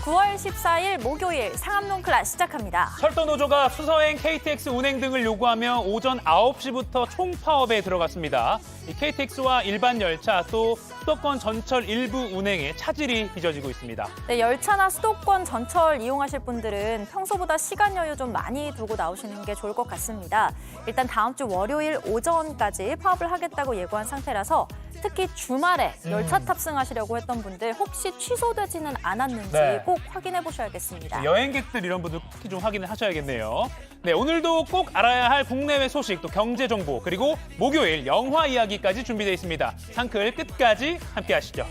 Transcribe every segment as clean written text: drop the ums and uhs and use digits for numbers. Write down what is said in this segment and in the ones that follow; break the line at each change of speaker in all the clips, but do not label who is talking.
9월 14일 목요일 상암동 클래스 시작합니다.
철도노조가 수서행, KTX 운행 등을 요구하며 오전 9시부터 총파업에 들어갔습니다. 이 KTX와 일반 열차 또 수도권 전철 일부 운행에 차질이 빚어지고 있습니다.
네, 열차나 수도권 전철 이용하실 분들은 평소보다 시간 여유 좀 많이 두고 나오시는 게 좋을 것 같습니다. 일단 다음 주 월요일 오전까지 파업을 하겠다고 예고한 상태라서 특히 주말에 열차 탑승하시려고 했던 분들 혹시 취소되지는 않았는지
네.
꼭 확인해 보셔야겠습니다.
여행객들 이런 분들 특히 좀 확인을 하셔야겠네요. 네, 오늘도 꼭 알아야 할 국내외 소식, 또 경제 정보, 그리고 목요일 영화 이야기까지 준비되어 있습니다. 상클 끝까지 함께 하시죠.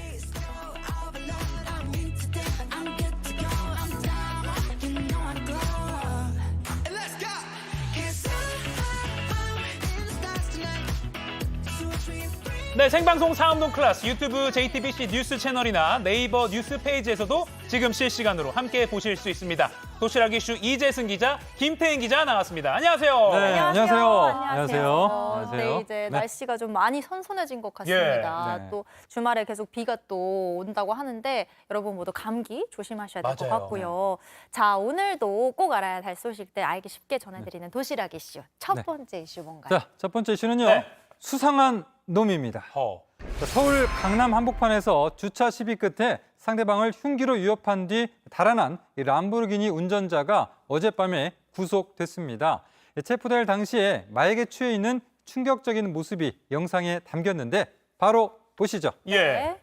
네, 생방송 상암동 클래스 유튜브 JTBC 뉴스 채널이나 네이버 뉴스 페이지에서도 지금 실시간으로 함께 보실 수 있습니다. 도시락 이슈 이재승 기자, 김태인 기자 나왔습니다. 안녕하세요.
네,
안녕하세요. 네,
안녕하세요.
이제 날씨가 좀 많이 선선해진 것 같습니다.
네.
또 주말에 계속 비가 또 온다고 하는데 여러분 모두 감기 조심하셔야 될 것
맞아요.
같고요. 자, 오늘도 꼭 알아야 할 소식들 알기 쉽게 전해드리는 도시락 이슈. 첫
네.
번째 이슈 뭔가요?
자, 첫 번째 이슈는요.
네.
수상한 놈입니다. 자, 서울 강남 한복판에서 주차 시비 끝에 상대방을 흉기로 위협한 뒤 달아난 이 람보르기니 운전자가 어젯밤에 구속됐습니다. 체포될 당시에 마약에 취해 있는 충격적인 모습이 영상에 담겼는데 바로 보시죠.
예.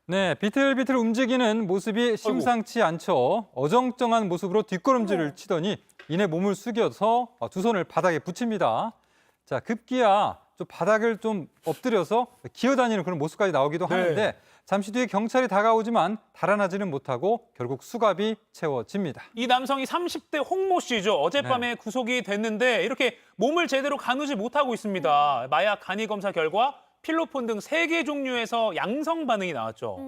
네, 비틀비틀 움직이는 모습이 심상치 않죠. 어정쩡한 모습으로 뒷걸음질을 치더니 이내 몸을 숙여서 두 손을 바닥에 붙입니다. 자, 급기야 좀 바닥을 좀 엎드려서 기어다니는 그런 모습까지 나오기도
네.
하는데 잠시 뒤에 경찰이 다가오지만 달아나지는 못하고 결국 수갑이 채워집니다.
이 남성이 30대 홍모 씨죠. 어젯밤에 구속이 됐는데 이렇게 몸을 제대로 가누지 못하고 있습니다. 마약 간이 검사 결과 필로폰 등 3개 종류에서 양성 반응이 나왔죠.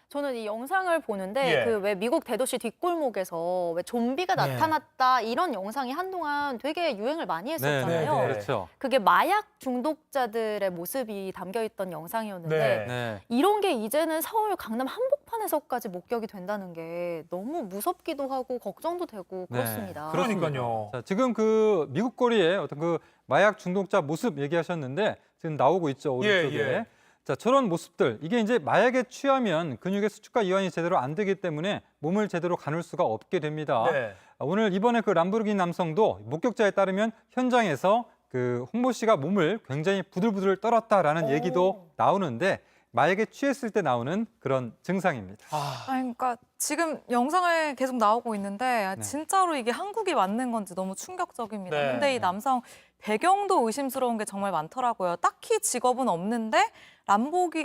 저는 이 영상을 보는데
예.
그 왜 미국 대도시 뒷골목에서 왜 좀비가
네.
나타났다 이런 영상이 한동안 되게 유행을 많이 했었잖아요.
네.
그렇죠.
그게 마약 중독자들의 모습이 담겨 있던 영상이었는데
네.
네.
이런 게 이제는 서울 강남 한복판에서까지 목격이 된다는 게 너무 무섭기도 하고 걱정도 되고
네,
그렇습니다.
그러니까요.
자, 지금 그 미국 거리의 어떤 그 마약 중독자 모습 얘기하셨는데 지금 나오고 있죠, 오른쪽에.
예.
자, 저런 모습들, 이게 이제 마약에 취하면 근육의 수축과 이완이 제대로 안 되기 때문에 몸을 제대로 가눌 수가 없게 됩니다.
네.
오늘 이번에 그 람보르기니 남성도 목격자에 따르면 현장에서 그 홍모 씨가 몸을 굉장히 부들부들 떨었다라는 얘기도 나오는데 마약에 취했을 때 나오는 그런 증상입니다.
그러니까 지금 영상을 계속 나오고 있는데
네.
진짜로 이게 한국이 맞는 건지 너무 충격적입니다.
네.
근데 이 남성 배경도 의심스러운 게 정말 많더라고요. 딱히 직업은 없는데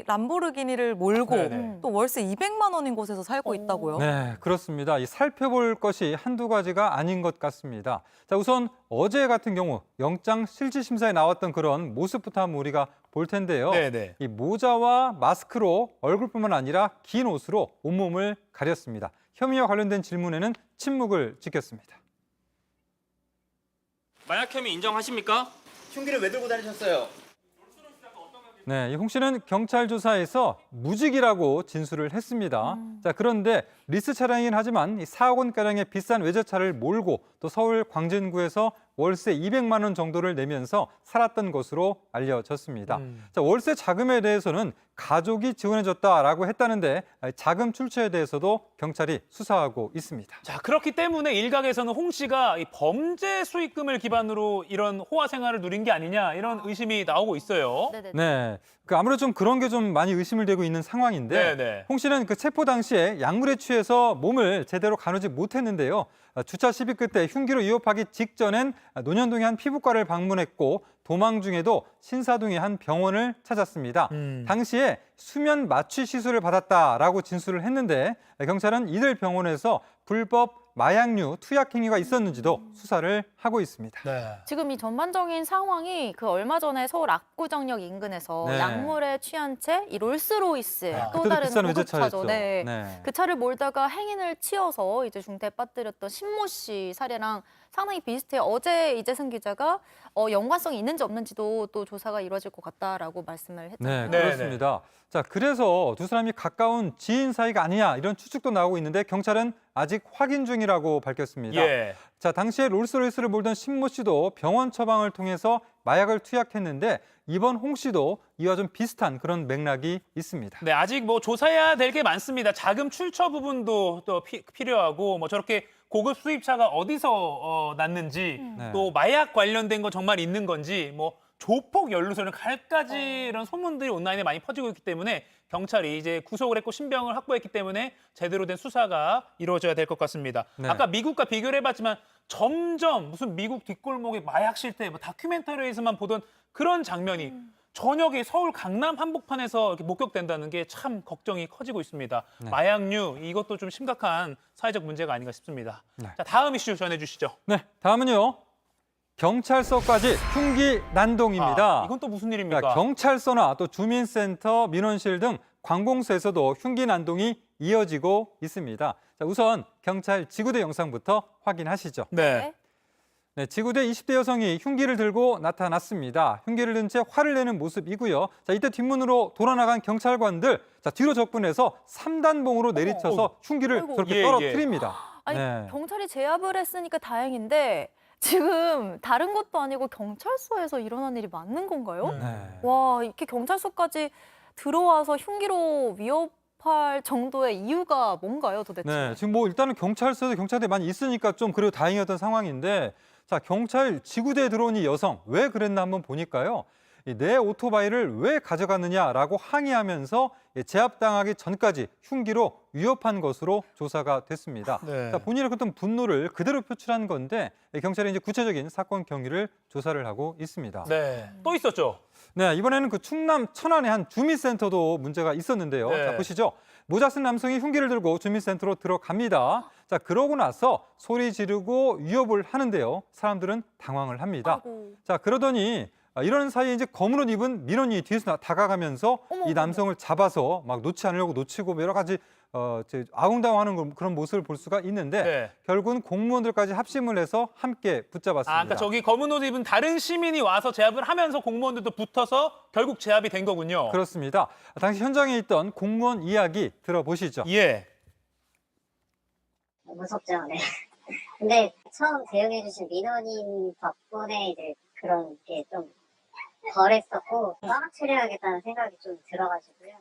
람보르기니를 몰고
네네.
또 월세 200만 원인 곳에서 살고 있다고요.
네, 그렇습니다. 이 살펴볼 것이 한두 가지가 아닌 것 같습니다. 자, 우선 어제 같은 경우 영장 실질 심사에 나왔던 그런 모습부터 한번 우리가 볼 텐데요.
네네.
이 모자와 마스크로 얼굴뿐만 아니라 긴 옷으로 온몸을 가렸습니다. 혐의와 관련된 질문에는 침묵을 지켰습니다.
마약 혐의 인정하십니까?
흉기를 왜 들고 다니셨어요?
네, 이 홍 씨는 경찰 조사에서 무직이라고 진술을 했습니다. 자, 그런데 리스 차량이긴 하지만 이 4억 원가량의 비싼 외제차를 몰고 또 서울 광진구에서 월세 200만 원 정도를 내면서 살았던 것으로 알려졌습니다. 자, 월세 자금에 대해서는 가족이 지원해줬다라고 했다는데 자금 출처에 대해서도 경찰이 수사하고 있습니다.
자, 그렇기 때문에 일각에서는 홍 씨가 이 범죄 수익금을 기반으로 이런 호화 생활을 누린 게 아니냐 이런 의심이 나오고 있어요.
네네.
네, 그 아무래도 좀 그런 게 좀 많이 의심을 되고 있는 상황인데
네네.
홍 씨는 그 체포 당시에 약물에 취해서 몸을 제대로 가누지 못했는데요. 주차 시비 끝에 흉기로 위협하기 직전엔 논현동의 한 피부과를 방문했고 도망 중에도 신사동의 한 병원을 찾았습니다. 당시에 수면 마취 시술을 받았다라고 진술을 했는데 경찰은 이들 병원에서 불법 마약류 투약 행위가 있었는지도 수사를 하고 있습니다.
네.
지금 이 전반적인 상황이 그 얼마 전에 서울 압구정역 인근에서
네.
약물에 취한 채 이 롤스로이스 또
그때도
다른
비싼
고급차죠.
외제차였죠.
네.
네.
그 차를 몰다가 행인을 치어서 이제 중태에 빠뜨렸던 신모 씨 사례랑 상당히 비슷해요. 어제 이재승 기자가 연관성이 있는지 없는지도 또 조사가 이루어질 것 같다라고 말씀을 했잖아요.
네, 그렇습니다. 자, 그래서 두 사람이 가까운 지인 사이가 아니냐 이런 추측도 나오고 있는데 경찰은 아직 확인 중이라고 밝혔습니다.
예.
자, 당시에 롤스로이스를 몰던 신모 씨도 병원 처방을 통해서 마약을 투약했는데 이번 홍 씨도 이와 좀 비슷한 그런 맥락이 있습니다.
네, 아직 뭐 조사해야 될 게 많습니다. 자금 출처 부분도 또 필요하고 뭐 저렇게 고급 수입차가 어디서 났는지
네.
또 마약 관련된 거 정말 있는 건지 뭐 조폭 연루소는 갈까지 이런 소문들이 온라인에 많이 퍼지고 있기 때문에 경찰이 이제 구속을 했고 신병을 확보했기 때문에 제대로 된 수사가 이루어져야 될 것 같습니다.
네.
아까 미국과 비교를 해봤지만 점점 무슨 미국 뒷골목에 마약 실태 뭐 다큐멘터리에서만 보던 그런 장면이 저녁에 서울 강남 한복판에서 이렇게 목격된다는 게 참 걱정이 커지고 있습니다.
네.
마약류 이것도 좀 심각한 사회적 문제가 아닌가 싶습니다.
네.
자, 다음 이슈 전해주시죠.
네, 다음은요. 경찰서까지 흉기 난동입니다.
이건 또 무슨 일입니까?
그러니까 경찰서나 또 주민센터, 민원실 등 관공서에서도 흉기 난동이 이어지고 있습니다. 자, 우선 경찰 지구대 영상부터 확인하시죠.
네.
네, 지구대 20대 여성이 흉기를 들고 나타났습니다. 흉기를 든 채 화를 내는 모습이고요. 자, 이때 뒷문으로 돌아나간 경찰관들, 자, 뒤로 접근해서 3단봉으로 내리쳐서 흉기를
아이고.
그렇게
예,
떨어뜨립니다.
아니
네.
경찰이 제압을 했으니까 다행인데 지금 다른 것도 아니고 경찰서에서 일어난 일이 맞는 건가요?
네.
와, 이렇게 경찰서까지 들어와서 흉기로 위협할 정도의 이유가 뭔가요, 도대체?
네, 지금 뭐 일단은 경찰서에도 경찰들이 많이 있으니까 좀 그래도 다행이었던 상황인데, 자, 경찰 지구대에 들어온 이 여성 왜 그랬나 한번 보니까요. 내 오토바이를 왜 가져갔느냐라고 항의하면서 제압당하기 전까지 흉기로 위협한 것으로 조사가 됐습니다.
네.
자, 본인의 어떤 분노를 그대로 표출한 건데 경찰이 이제 구체적인 사건 경위를 조사를 하고 있습니다.
네. 또 있었죠.
네, 이번에는 그 충남 천안의 한 주민센터도 문제가 있었는데요.
네.
자, 보시죠. 모자 쓴 남성이 흉기를 들고 주민센터로 들어갑니다. 자, 그러고 나서 소리 지르고 위협을 하는데요. 사람들은 당황을 합니다.
아이고.
자, 그러더니 이런 사이에 이제 검은 옷 입은 민원인이 뒤에서 다가가면서
어머,
이 남성을 잡아서 막 놓지 않으려고 놓치고 여러 가지 아웅다웅하는 그런 모습을 볼 수가 있는데
네.
결국은 공무원들까지 합심을 해서 함께 붙잡았습니다.
그러니까 저기 검은 옷 입은 다른 시민이 와서 제압을 하면서 공무원들도 붙어서 결국 제압이 된 거군요.
그렇습니다. 당시 현장에 있던 공무원 이야기 들어보시죠.
예.
무섭죠, 네. 근데 처음 대응해주신 민원인 덕분에 이제 그런 게 좀 덜했었고 처리하겠다는 생각이 좀 들어가지고요.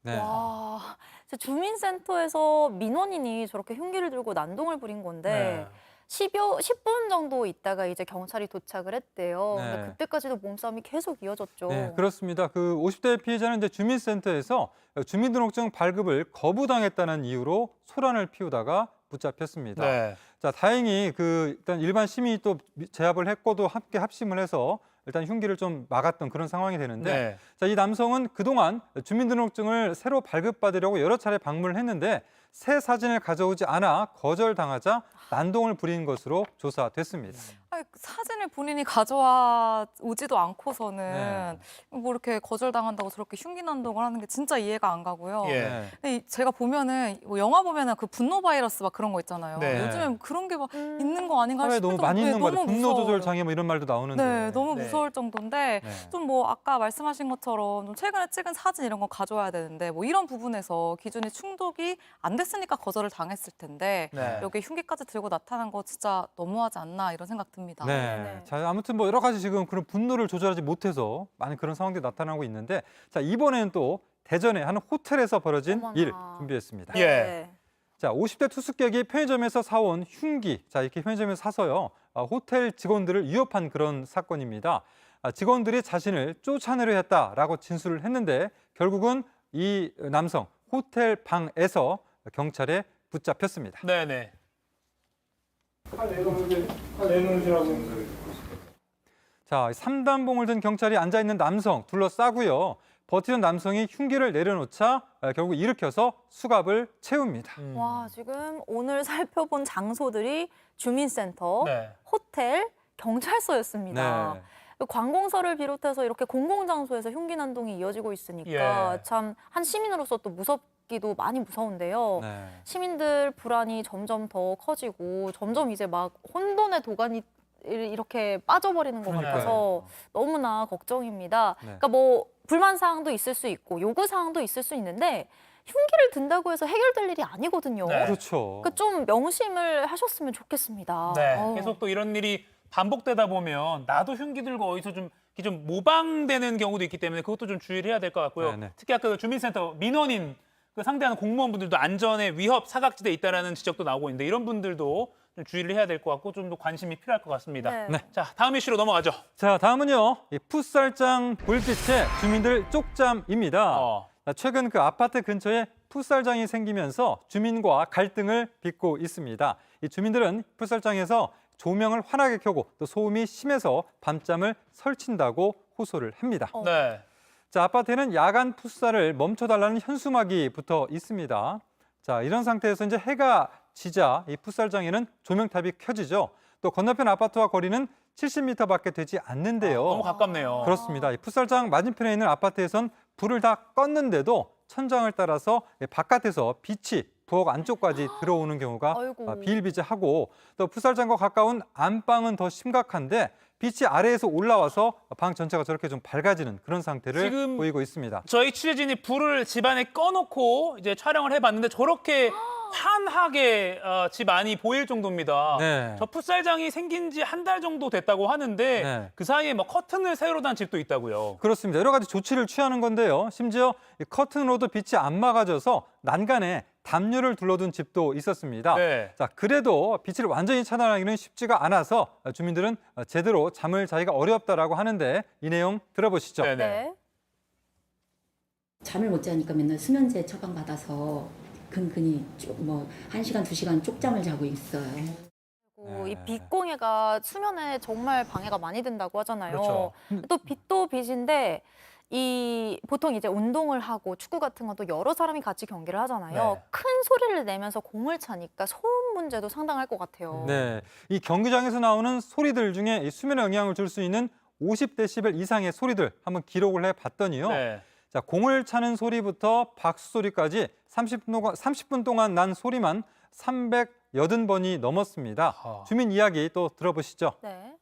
네.
와, 진짜 주민센터에서 민원인이 저렇게 흉기를 들고 난동을 부린 건데
네.
10분 정도 있다가 이제 경찰이 도착을 했대요.
네.
근데 그때까지도 몸싸움이 계속 이어졌죠.
네, 그렇습니다. 그 50대 피해자는 이제 주민센터에서 주민등록증 발급을 거부당했다는 이유로 소란을 피우다가 붙잡혔습니다.
네.
자, 다행히 일단 일반 시민이 또 제압을 했고도 함께 합심을 해서 일단 흉기를 좀 막았던 그런 상황이 되는데,
네.
자, 이 남성은 그동안 주민등록증을 새로 발급받으려고 여러 차례 방문을 했는데 새 사진을 가져오지 않아 거절당하자 난동을 부린 것으로 조사됐습니다.
아니, 사진을 본인이 가져와 오지도 않고서는
네.
뭐 이렇게 거절당한다고 저렇게 흉기 난동을 하는 게 진짜 이해가 안 가고요.
예.
네.
근데 제가 보면은 뭐 영화 보면은 그 분노 바이러스 막 그런 거 있잖아요.
네.
요즘엔 그런 게 막 있는 거 아닌가
사회에
싶을
너무
정도로
많이 있는 거
너무
같아요. 분노 조절
무서워요.
장애 뭐 이런 말도 나오는데.
네, 너무
네.
무서울 정도인데
네.
좀 뭐 아까 말씀하신 것처럼 좀 최근에 찍은 사진 이런 거 가져와야 되는데 뭐 이런 부분에서 기준이 충족이 안 됐으니까 거절을 당했을 텐데
네.
여기 흉기까지 들고 나타난 거 진짜 너무하지 않나 이런 생각 듭니다.
네. 자, 아무튼 뭐 여러 가지 지금 그런 분노를 조절하지 못해서 많은 그런 상황들이 나타나고 있는데, 자, 이번에는 또 대전의 한 호텔에서 벌어진
어머나.
일 준비했습니다.
예.
네.
자, 50대 투숙객이 편의점에서 사온 흉기, 자, 이렇게 편의점에서 사서요, 호텔 직원들을 위협한 그런 사건입니다. 직원들이 자신을 쫓아내려 했다라고 진술을 했는데 결국은 이 남성 호텔 방에서 경찰에 붙잡혔습니다.
네네.
자, 3단봉을 든 경찰이 앉아있는 남성 둘러싸고요. 버티던 남성이 흉기를 내려놓자 결국 일으켜서 수갑을 채웁니다.
와, 지금 오늘 살펴본 장소들이 주민센터,
네.
호텔, 경찰서였습니다.
네.
관공서를 비롯해서 이렇게 공공장소에서 흉기 난동이 이어지고 있으니까
예.
참 한 시민으로서 또 무섭게 듣기도 많이 무서운데요.
네.
시민들 불안이 점점 더 커지고 점점 이제 막 혼돈의 도가니 이렇게 빠져버리는 것
그러니까요.
같아서 너무나 걱정입니다.
네.
그러니까 뭐 불만 사항도 있을 수 있고 요구 사항도 있을 수 있는데 흉기를 든다고 해서 해결될 일이 아니거든요.
네.
그렇죠.
그러니까 좀 명심을 하셨으면 좋겠습니다.
네,
어우.
계속 또 이런 일이 반복되다 보면 나도 흉기 들고 어디서 좀 모방되는 경우도 있기 때문에 그것도 좀 주의를 해야 될 것 같고요.
네네.
특히 아까 그 주민센터 민원인 그 상대하는 공무원분들도 안전에 위협 사각지대에 있다라는 지적도 나오고 있는데 이런 분들도 좀 주의를 해야 될 것 같고 좀 더 관심이 필요할 것 같습니다.
네.
네.
자, 다음 이슈로 넘어가죠.
자, 다음은요. 이 풋살장 불빛에 주민들 쪽잠입니다. 자, 최근 그 아파트 근처에 풋살장이 생기면서 주민과 갈등을 빚고 있습니다. 이 주민들은 풋살장에서 조명을 환하게 켜고 또 소음이 심해서 밤잠을 설친다고 호소를 합니다.
네.
자, 아파트에는 야간 풋살을 멈춰달라는 현수막이 붙어 있습니다. 자, 이런 상태에서 이제 해가 지자 이 풋살장에는 조명탑이 켜지죠. 또 건너편 아파트와 거리는 70m밖에 되지 않는데요.
너무 가깝네요.
그렇습니다. 이 풋살장 맞은편에 있는 아파트에선 불을 다 껐는데도 천장을 따라서 바깥에서 빛이 부엌 안쪽까지 들어오는 경우가
아이고.
비일비재하고 또 풋살장과 가까운 안방은 더 심각한데 빛이 아래에서 올라와서 방 전체가 저렇게 좀 밝아지는 그런 상태를
지금
보이고 있습니다.
저희 취재진이 불을 집안에 꺼놓고 이제 촬영을 해봤는데 저렇게 환하게 집 안이 보일 정도입니다.
네.
저 풋살장이 생긴 지 한 달 정도 됐다고 하는데
네.
그 사이에 뭐 커튼을 새로 단 집도 있다고요.
그렇습니다. 여러 가지 조치를 취하는 건데요. 심지어 이 커튼으로도 빛이 안 막아져서 난간에 담요를 둘러둔 집도 있었습니다.
네.
자, 그래도 빛을 완전히 차단하기는 쉽지가 않아서 주민들은 제대로 잠을 자기가 어렵다라고 하는데 이 내용 들어보시죠.
네네.
네.
잠을 못 자니까 맨날 수면제 처방받아서 근근히 뭐 1시간, 2시간 쪽잠을 자고 있어요.
그리고
네.
이 빛공해가 수면에 정말 방해가 많이 된다고 하잖아요.
그렇죠.
또 빛도 빛인데 이 보통 이제 운동을 하고 축구 같은 것도 여러 사람이 같이 경기를 하잖아요.
네.
큰 소리를 내면서 공을 차니까 소음 문제도 상당할 것 같아요.
네, 이 경기장에서 나오는 소리들 중에 이 수면에 영향을 줄 수 있는 50데시벨 이상의 소리들 한번 기록을 해봤더니요.
네.
자, 공을 차는 소리부터 박수 소리까지 30분 동안 난 소리만 380번이 넘었습니다.
아.
주민 이야기 또 들어보시죠.
네.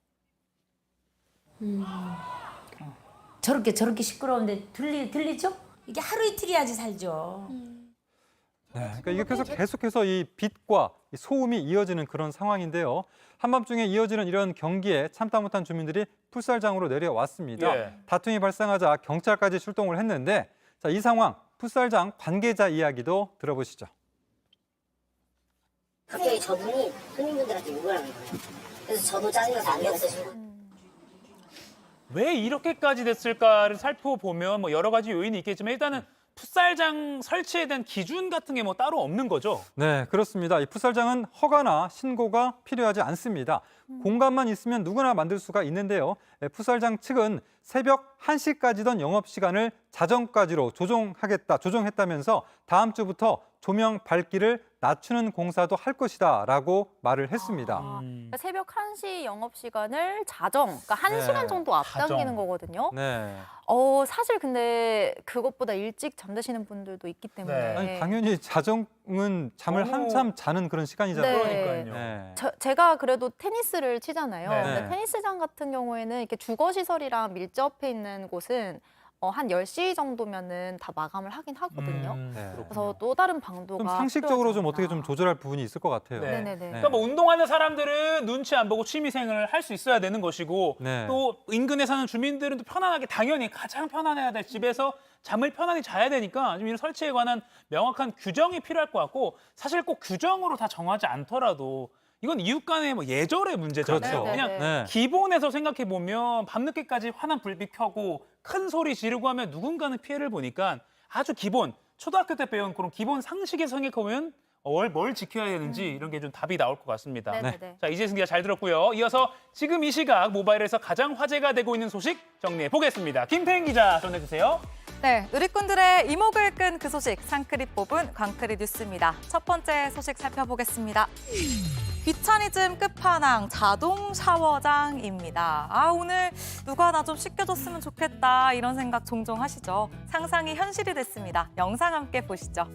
저렇게 시끄러운데 들리죠? 이게 하루 이틀이야지 살죠.
네, 그러니까 이게 계속해서 이 빛과 이 소음이 이어지는 그런 상황인데요. 한밤중에 이어지는 이런 경기에 참다 못한 주민들이 풋살장으로 내려왔습니다.
예.
다툼이 발생하자 경찰까지 출동을 했는데 자, 이 상황 풋살장 관계자 이야기도 들어보시죠.
갑자기 저분이 손님분들한테 욕을 하는 거예요. 그래서 저도 짜증나서 안 내었어요.
왜 이렇게까지 됐을까를 살펴보면 뭐 여러 가지 요인이 있겠지만 일단은 풋살장 설치에 대한 기준 같은 게 뭐 따로 없는 거죠.
네, 그렇습니다. 이 풋살장은 허가나 신고가 필요하지 않습니다. 공간만 있으면 누구나 만들 수가 있는데요. 풋살장 측은 새벽 1시까지던 영업시간을 자정까지로 조정했다면서 다음 주부터 조명 밝기를 낮추는 공사도 할 것이다라고 말을 했습니다.
그러니까 새벽 1시 영업 시간을 그러니까 1시간
네,
정도 앞당기는
자정.
거거든요.
네.
사실 근데 그것보다 일찍 잠드시는 분들도 있기 때문에
네.
아니, 당연히 자정은 잠을
너무-
한참 자는 그런 시간이잖아요.
네.
그러니까요.
네.
제가 그래도 테니스를 치잖아요.
네.
근데 테니스장 같은 경우에는 이렇게 주거 시설이랑 밀접해 있는 곳은 한 10시 정도면은 다 마감을 하긴 하거든요.
네.
그래서 또 다른 방도가
좀 상식적으로 좀
필요하지
어떻게 좀
않나.
조절할 부분이 있을 것 같아요.
네.
네네네.
그러니까 뭐 운동하는 사람들은 눈치 안 보고 취미생활을 할 수 있어야 되는 것이고
네.
또 인근에 사는 주민들은 또 편안하게 당연히 가장 편안해야 될 집에서 잠을 편안히 자야 되니까 좀 이런 설치에 관한 명확한 규정이 필요할 것 같고 사실 꼭 규정으로 다 정하지 않더라도 이건 이웃 간의 뭐 예절의 문제잖아요.
그렇죠.
그냥
네.
기본에서 생각해 보면 밤늦게까지 환한 불빛 켜고 큰 소리 지르고 하면 누군가는 피해를 보니까 아주 기본 초등학교 때 배운 그런 기본 상식에서 생각해 보면 뭘 지켜야 되는지 이런 게 좀 답이 나올 것 같습니다.
네네네.
자, 이재승 기자 잘 들었고요. 이어서 지금 이 시각 모바일에서 가장 화제가 되고 있는 소식 정리해 보겠습니다. 김태인 기자 전해주세요.
네, 누리꾼들의 이목을 끈 그 소식 상크릿 뽑은 광크릿 뉴스입니다. 첫 번째 소식 살펴보겠습니다. 귀차니즘 끝판왕 자동 샤워장입니다. 오늘 누가 나 좀 씻겨줬으면 좋겠다 이런 생각 종종 하시죠. 상상이 현실이 됐습니다. 영상 함께 보시죠.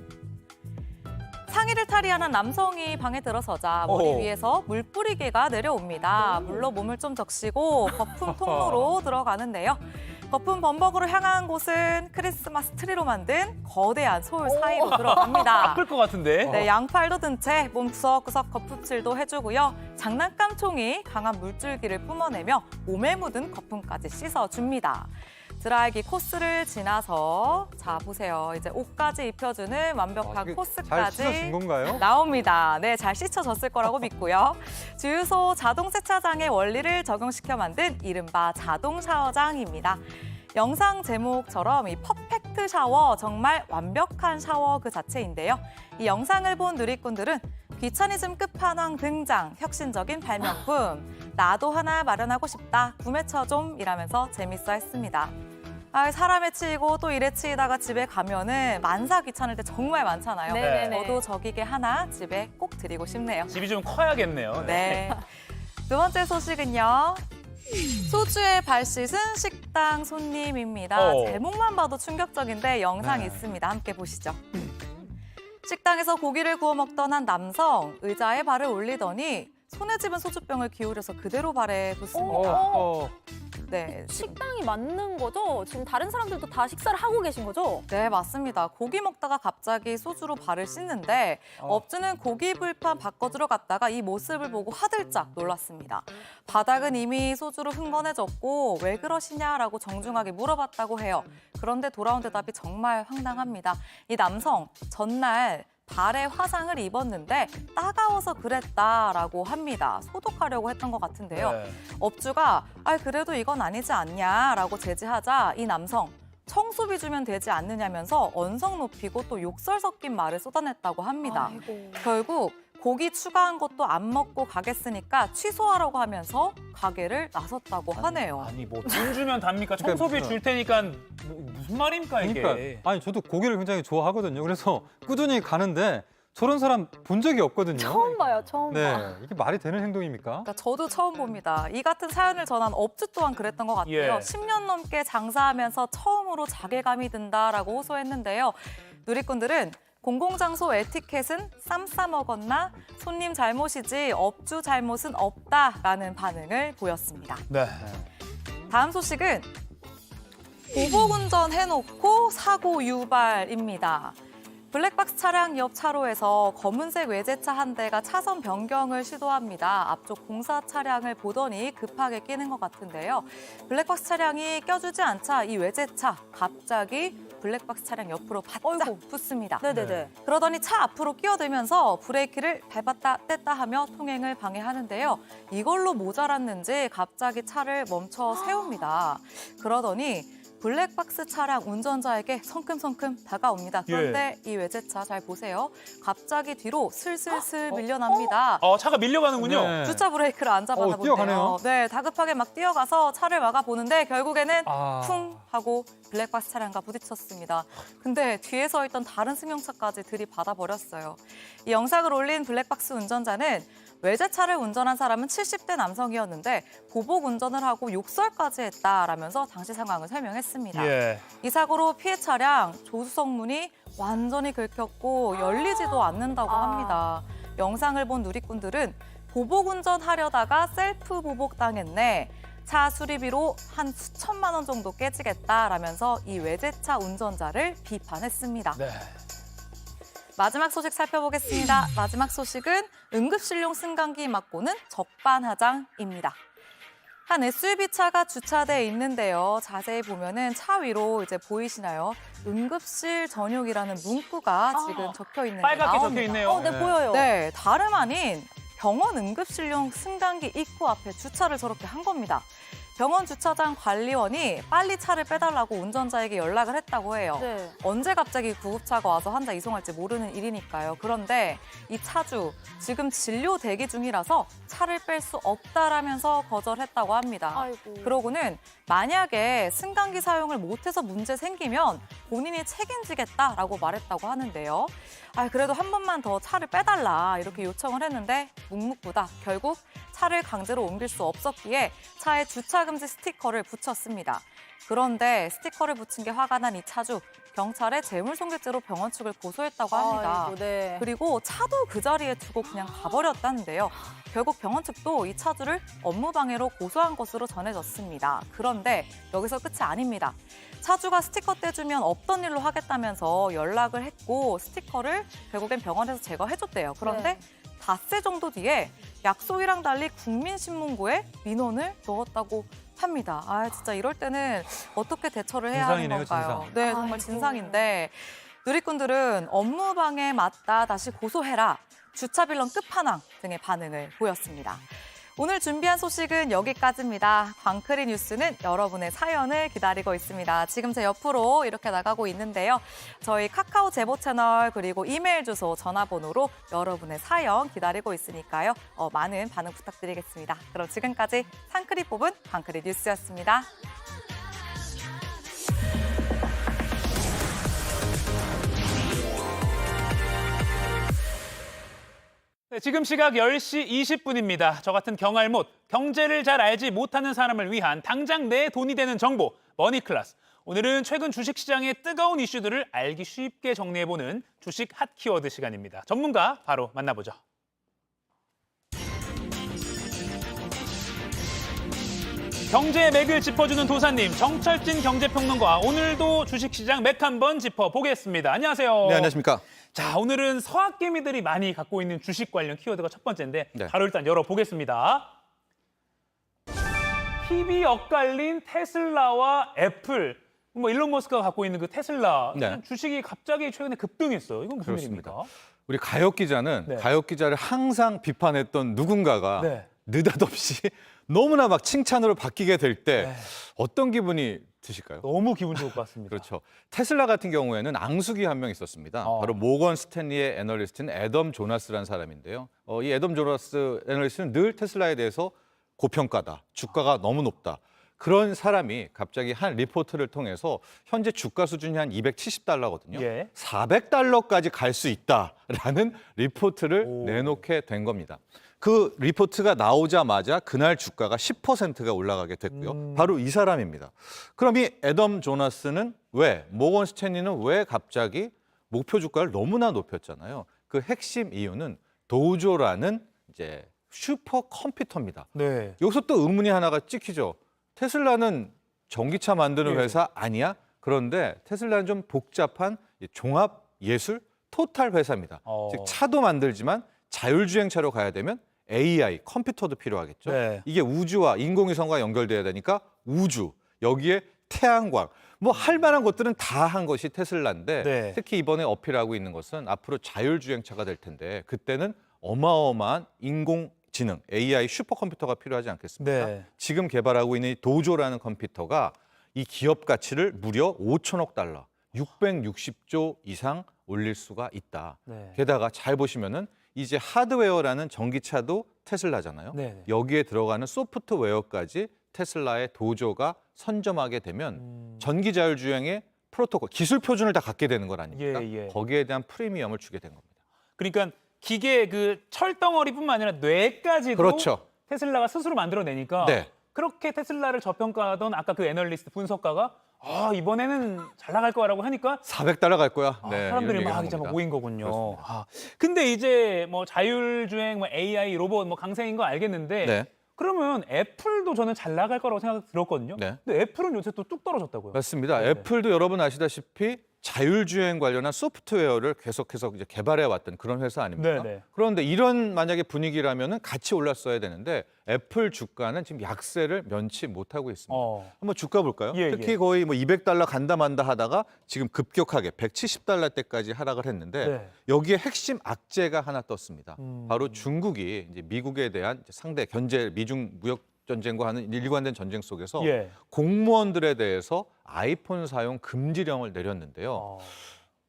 상의를 탈의하는 남성이 방에 들어서자 머리
오.
위에서 물 뿌리개가 내려옵니다. 물로 몸을 좀 적시고 거품 통로로 들어가는데요. 거품 범벅으로 향한 곳은 크리스마스 트리로 만든 거대한 소울 사이로 들어갑니다.
아플 것 같은데.
네, 양팔도 든 채 몸 구석구석 거품칠도 해주고요. 장난감 총이 강한 물줄기를 뿜어내며 몸에 묻은 거품까지 씻어줍니다. 드라이기 코스를 지나서 자 보세요. 이제 옷까지 입혀주는 완벽한
이게 잘
코스까지
씻어진 건가요?
나옵니다. 네, 잘 씻혀졌을 거라고 믿고요. 주유소 자동 세차장의 원리를 적용시켜 만든 이른바 자동 샤워장입니다. 영상 제목처럼 이 퍼펙트 샤워, 정말 완벽한 샤워 그 자체인데요. 이 영상을 본 누리꾼들은 귀차니즘 끝판왕 등장, 혁신적인 발명품, 나도 하나 마련하고 싶다, 구매처 좀 이라면서 재밌어 했습니다. 사람에 치이고 또 일에 치이다가 집에 가면은 만사 귀찮을 때 정말 많잖아요.
네네네.
저도 저 기계 하나 집에 꼭 드리고 싶네요.
집이 좀 커야겠네요.
네. 두 번째 소식은요. 소주에 발 씻은 식당 손님입니다.
어.
제목만 봐도 충격적인데 영상이
네.
있습니다. 함께 보시죠. 식당에서 고기를 구워 먹던 한 남성, 의자에 발을 올리더니 손에 집은 소주병을 기울여서 그대로 발에 붓습니다. 네,
식당이 맞는 거죠? 지금 다른 사람들도 다 식사를 하고 계신 거죠?
네, 맞습니다. 고기 먹다가 갑자기 소주로 발을 씻는데 업주는 고기 불판 바꿔주러 갔다가 이 모습을 보고 화들짝 놀랐습니다. 바닥은 이미 소주로 흥건해졌고 왜 그러시냐라고 정중하게 물어봤다고 해요. 그런데 돌아온 대답이 정말 황당합니다. 이 남성, 전날 발에 화상을 입었는데 따가워서 그랬다라고 합니다. 소독하려고 했던 것 같은데요.
네.
업주가 그래도 이건 아니지 않냐라고 제지하자 이 남성 청소비 주면 되지 않느냐면서 언성 높이고 또 욕설 섞인 말을 쏟아냈다고 합니다.
아이고.
결국 고기 추가한 것도 안 먹고 가겠으니까 취소하라고 하면서 가게를 나섰다고 하네요.
아니 뭐 돈 주면 답니까?
그러니까
청소비
무슨-
줄 테니까 무슨 말입니까 이게?
그러니까 아니 저도 고기를 굉장히 좋아하거든요. 그래서 꾸준히 가는데 저런 사람 본 적이 없거든요.
처음 봐요, 처음 봐.
네, 이게 말이 되는 행동입니까?
그러니까 저도 처음 봅니다. 이 같은 사연을 전한 업주 또한 그랬던 것 같아요.
예.
10년 넘게 장사하면서 처음으로 자괴감이 든다라고 호소했는데요. 누리꾼들은 공공장소 에티켓은 쌈 싸 먹었나? 손님 잘못이지 업주 잘못은 없다라는 반응을 보였습니다.
네.
다음 소식은 보복운전 해놓고 사고 유발입니다. 블랙박스 차량 옆 차로에서 검은색 외제차 한 대가 차선 변경을 시도합니다. 앞쪽 공사 차량을 보더니 급하게 끼는 것 같은데요. 블랙박스 차량이 껴주지 않자 이 외제차 갑자기 블랙박스 차량 옆으로 바짝 붙습니다.
네네네.
그러더니 차 앞으로 끼어들면서 브레이크를 밟았다 뗐다 하며 통행을 방해하는데요. 이걸로 모자랐는지 갑자기 차를 멈춰 세웁니다. 그러더니 블랙박스 차량 운전자에게 성큼성큼 다가옵니다. 그런데 이 외제차 잘 보세요. 갑자기 뒤로 슬슬슬 밀려납니다.
차가 밀려가는군요.
네.
주차 브레이크를 안 잡았나 본데요.
뛰어가네요.
네, 다급하게 막 뛰어가서 차를 막아보는데 결국에는
아.
쿵 하고 블랙박스 차량과 부딪혔습니다. 근데 뒤에 서 있던 다른 승용차까지 들이받아버렸어요. 이 영상을 올린 블랙박스 운전자는 외제차를 운전한 사람은 70대 남성이었는데 보복 운전을 하고 욕설까지 했다라면서 당시 상황을 설명했습니다.
예.
이 사고로 피해 차량 조수석 문이 완전히 긁혔고 열리지도 않는다고 합니다. 영상을 본 누리꾼들은 보복 운전하려다가 셀프 보복 당했네. 차 수리비로 한 수천만 원 정도 깨지겠다라면서 이 외제차 운전자를 비판했습니다.
네.
마지막 소식 살펴보겠습니다. 마지막 소식은 응급실용 승강기 막고는 적반하장입니다. 한 SUV 차가 주차돼 있는데요. 자세히 보면은 차 위로 이제 보이시나요? 응급실 전용이라는 문구가 지금 적혀 있는 게
빨갛게
나옵니다.
적혀 있네요.
네, 보여요.
네, 다름 아닌 병원 응급실용 승강기 입구 앞에 주차를 저렇게 한 겁니다. 병원 주차장 관리원이 빨리 차를 빼달라고 운전자에게 연락을 했다고 해요.
네.
언제 갑자기 구급차가 와서 환자 이송할지 모르는 일이니까요. 그런데 이 차주 지금 진료 대기 중이라서 차를 뺄 수 없다라면서 거절했다고 합니다.
아이고.
그러고는 만약에 승강기 사용을 못해서 문제 생기면 본인이 책임지겠다라고 말했다고 하는데요. 그래도 한 번만 더 차를 빼달라 이렇게 요청을 했는데 묵묵부답 결국 차를 강제로 옮길 수 없었기에 차에 주차금지 스티커를 붙였습니다. 그런데 스티커를 붙인 게 화가 난 이 차주, 경찰에 재물손괴죄로 병원 측을 고소했다고 합니다.
아이고, 네.
그리고 차도 그 자리에 두고 그냥 가버렸다는데요. 결국 병원 측도 이 차주를 업무방해로 고소한 것으로 전해졌습니다. 그런데 여기서 끝이 아닙니다. 차주가 스티커 떼주면 없던 일로 하겠다면서 연락을 했고 스티커를 결국엔 병원에서 제거해줬대요. 그런데 닷새 정도 뒤에 약속이랑 달리 국민신문고에 민원을 넣었다고 합니다. 아, 진짜 이럴 때는 어떻게 대처를 해야 하는
진상이네요,
건가요?
진상.
네, 정말
아이고.
진상인데 누리꾼들은 업무방해 맞다 다시 고소해라, 주차빌런 끝판왕 등의 반응을 보였습니다. 오늘 준비한 소식은 여기까지입니다. 광크리 뉴스는 여러분의 사연을 기다리고 있습니다. 지금 제 옆으로 이렇게 나가고 있는데요. 저희 카카오 제보 채널 그리고 이메일 주소, 전화번호로 여러분의 사연 기다리고 있으니까요. 많은 반응 부탁드리겠습니다. 그럼 지금까지 상크리 뽑은 광크리 뉴스였습니다.
네, 지금 시각 10시 20분입니다. 저 같은 경알못, 경제를 잘 알지 못하는 사람을 위한 당장 내 돈이 되는 정보, 머니클래스. 오늘은 최근 주식시장의 뜨거운 이슈들을 알기 쉽게 정리해보는 주식 핫 키워드 시간입니다. 전문가 바로 만나보죠. 경제의 맥을 짚어주는 도사님, 정철진 경제평론가. 오늘도 주식시장 맥 한번 짚어보겠습니다. 안녕하세요.
네, 안녕하십니까.
자, 오늘은 서학개미들이 많이 갖고 있는 주식 관련 키워드가 첫 번째인데
네.
바로 일단 열어보겠습니다. 힙이 엇갈린 테슬라와 애플. 뭐 일론 머스크가 갖고 있는 그 테슬라
네.
주식이 갑자기 최근에 급등했어요. 이건 무슨
그렇습니다.
일입니까?
우리 가혁 기자는
네.
가혁 기자를 항상 비판했던 누군가가
네.
느닷없이 너무나 막 칭찬으로 바뀌게 될 때
네.
어떤 기분이 드실까요?
너무 기분 좋을 것 같습니다.
그렇죠. 테슬라 같은 경우에는 앙숙이 한 명 있었습니다. 바로 모건 스탠리의 애널리스트인 애덤 조나스라는 사람인데요. 이 애덤 조나스 애널리스트는 늘 테슬라에 대해서 고평가다, 주가가 너무 높다. 그런 사람이 갑자기 한 리포트를 통해서 현재 주가 수준이 한 270달러거든요.
예.
400달러까지 갈 수 있다라는 리포트를 내놓게 된 겁니다. 그 리포트가 나오자마자 그날 주가가 10%가 올라가게 됐고요. 바로 이 사람입니다. 그럼 이 애덤 조나스는 모건 스탠리는 왜 갑자기 목표 주가를 너무나 높였잖아요. 그 핵심 이유는 도우조라는 이제 슈퍼 컴퓨터입니다.
네.
여기서 또 의문이 하나가 찍히죠. 테슬라는 전기차 만드는
예.
회사 아니야? 그런데 테슬라는 좀 복잡한 종합 예술 토탈 회사입니다. 즉 차도 만들지만 자율주행차로 가야 되면 AI, 컴퓨터도 필요하겠죠.
네.
이게 우주와 인공위성과 연결돼야 되니까 우주, 여기에 태양광, 뭐 할 만한 것들은 다 한 것이 테슬라인데
네.
특히 이번에 어필하고 있는 것은 앞으로 자율주행차가 될 텐데 그때는 어마어마한 인공지능, AI 슈퍼컴퓨터가 필요하지 않겠습니까?
네.
지금 개발하고 있는 이 도조라는 컴퓨터가 이 기업 가치를 무려 5천억 달러, 660조 이상 올릴 수가 있다.
네.
게다가 잘 보시면은 이제 하드웨어라는 전기차도 테슬라잖아요.
네.
여기에 들어가는 소프트웨어까지 테슬라의 도조가 선점하게 되면 전기 자율주행의 프로토콜, 기술 표준을 다 갖게 되는 거 아닙니까?
예.
거기에 대한 프리미엄을 주게 된 겁니다.
그러니까 기계 그 철덩어리뿐만 아니라 뇌까지도
그렇죠.
테슬라가 스스로 만들어내니까
네.
그렇게 테슬라를 저평가하던 아까 그 애널리스트 분석가가 이번에는 잘 나갈 거라고 하니까
400달러 갈 거야. 네,
사람들이
이런
막
얘기를
이제
한
막
겁니다.
모인 거군요.
그렇습니다.
근데 이제 뭐 자율주행, 뭐 AI, 로봇 뭐 강세인 거 알겠는데
네.
그러면 애플도 저는 잘 나갈 거라고 생각 들었거든요.
네.
근데 애플은 요새 또 뚝 떨어졌다고요.
맞습니다.
네.
애플도 여러분 아시다시피 자율주행 관련한 소프트웨어를 계속해서 이제 개발해 왔던 그런 회사 아닙니까?
네.
그런데 이런 만약에 분위기라면은 같이 올랐어야 되는데 애플 주가는 지금 약세를 면치 못하고 있습니다. 한번 주가 볼까요?
예,
특히
예.
거의 뭐 200달러 간다 만다 하다가 지금 급격하게 170달러대까지 하락을 했는데
네.
여기에 핵심 악재가 하나 떴습니다. 바로 중국이 이제 미국에 대한 상대 견제 미중 무역 전쟁과 하는 일관된 전쟁 속에서
예.
공무원들에 대해서 아이폰 사용 금지령을 내렸는데요.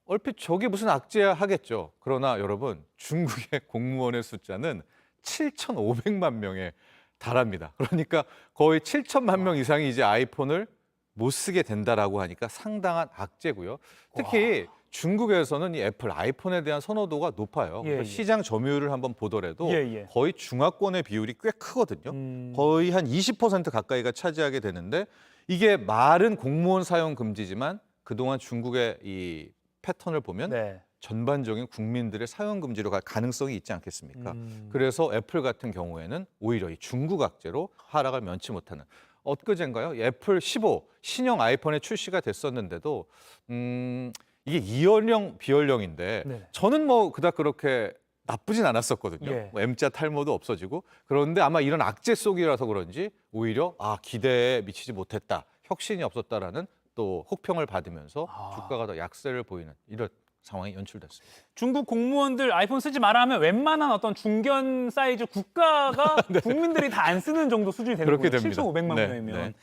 얼핏 저게 무슨 악재야 하겠죠. 그러나 여러분 중국의 공무원의 숫자는 7,500만 명에 달합니다. 그러니까 거의 7천만 명 이상이 이제 아이폰을 못 쓰게 된다라고 하니까 상당한 악재고요. 특히 중국에서는 이 애플 아이폰에 대한 선호도가 높아요.
예,
그래서
예.
시장 점유율을 한번 보더라도
예.
거의 중화권의 비율이 꽤 크거든요. 거의 한 20% 가까이가 차지하게 되는데 이게 말은 공무원 사용 금지지만 그동안 중국의 이 패턴을 보면
네.
전반적인 국민들의 사용 금지로 갈 가능성이 있지 않겠습니까? 그래서 애플 같은 경우에는 오히려 이 중국 악재로 하락을 면치 못하는. 엊그젠가요? 애플 15 신형 아이폰이 출시가 됐었는데도 이게 이연령 비연령인데
네.
저는 뭐 그닥 그렇게 나쁘진 않았었거든요.
예.
뭐 M자 탈모도 없어지고 그런데 아마 이런 악재 속이라서 그런지 오히려 기대에 미치지 못했다, 혁신이 없었다라는 또 혹평을 받으면서 주가가 더 약세를 보이는 이런 상황이 연출됐습니다.
중국 공무원들 아이폰 쓰지 마라 하면 웬만한 어떤 중견 사이즈 국가가 국민들이 다 안 쓰는 정도 수준이 되는
그렇게
거예요.
됩니다.
7,500만
네,
명이면.
네.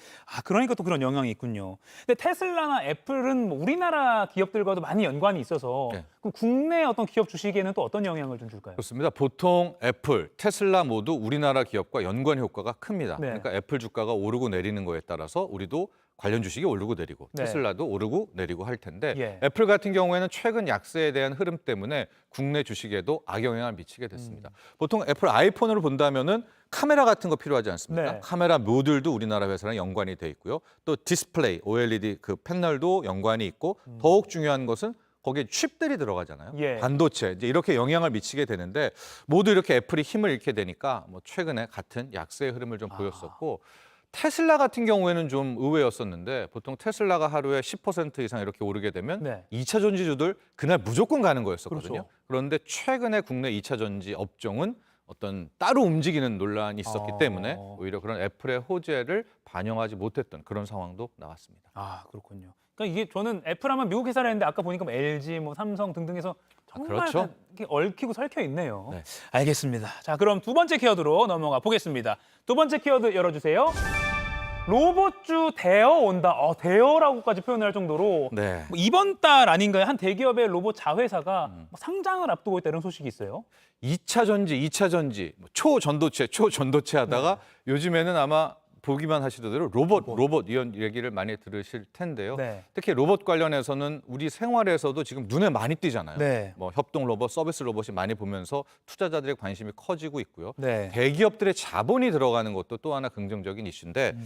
그러니까 또 그런 영향이 있군요. 근데 테슬라나 애플은 뭐 우리나라 기업들과도 많이 연관이 있어서
네.
그럼 국내 어떤 기업 주식에는 또 어떤 영향을 좀 줄까요?
그렇습니다. 보통 애플, 테슬라 모두 우리나라 기업과 연관 효과가 큽니다.
네.
그러니까 애플 주가가 오르고 내리는 거에 따라서 우리도 관련 주식이 오르고 내리고
네.
테슬라도 오르고 내리고 할 텐데
예.
애플 같은 경우에는 최근 약세에 대한 흐름 때문에 국내 주식에도 악영향을 미치게 됐습니다. 보통 애플 아이폰으로 본다면은 카메라 같은 거 필요하지 않습니까?
네.
카메라 모듈도 우리나라 회사랑 연관이 돼 있고요. 또 디스플레이, OLED 그 패널도 연관이 있고 더욱 중요한 것은 거기에 칩들이 들어가잖아요.
예.
반도체 이제 이렇게 영향을 미치게 되는데 모두 이렇게 애플이 힘을 잃게 되니까 뭐 최근에 같은 약세의 흐름을 좀 보였었고 테슬라 같은 경우에는 좀 의외였었는데 보통 테슬라가 하루에 10% 이상 이렇게 오르게 되면
네.
2차 전지주들 그날 무조건 가는 거였었거든요.
그렇죠.
그런데 최근에 국내 2차 전지 업종은 어떤 따로 움직이는 논란이 있었기 때문에 오히려 그런 애플의 호재를 반영하지 못했던 그런 상황도 나왔습니다.
그렇군요. 그러니까 이게 저는 애플하면 미국 회사라 했는데 아까 보니까 뭐 LG, 뭐 삼성 등등해서 정말
그렇죠.
다 이렇게 얽히고 설켜 있네요.
네.
알겠습니다. 자, 그럼 두 번째 키워드로 넘어가 보겠습니다. 두 번째 키워드 열어주세요. 로봇주 대여 온다. 대여라고까지 표현할 정도로
네.
뭐 이번 달 아닌가요? 한 대기업의 로봇 자회사가 뭐 상장을 앞두고 있다 이런 소식이 있어요.
2차 전지, 뭐 초전도체 하다가 요즘에는 아마 보기만 하시던 대로 로봇 이런 얘기를 많이 들으실 텐데요.
네.
특히 로봇 관련해서는 우리 생활에서도 지금 눈에 많이 띄잖아요.
네.
뭐 협동 로봇, 서비스 로봇이 많이 보면서 투자자들의 관심이 커지고 있고요.
네.
대기업들의 자본이 들어가는 것도 또 하나 긍정적인 이슈인데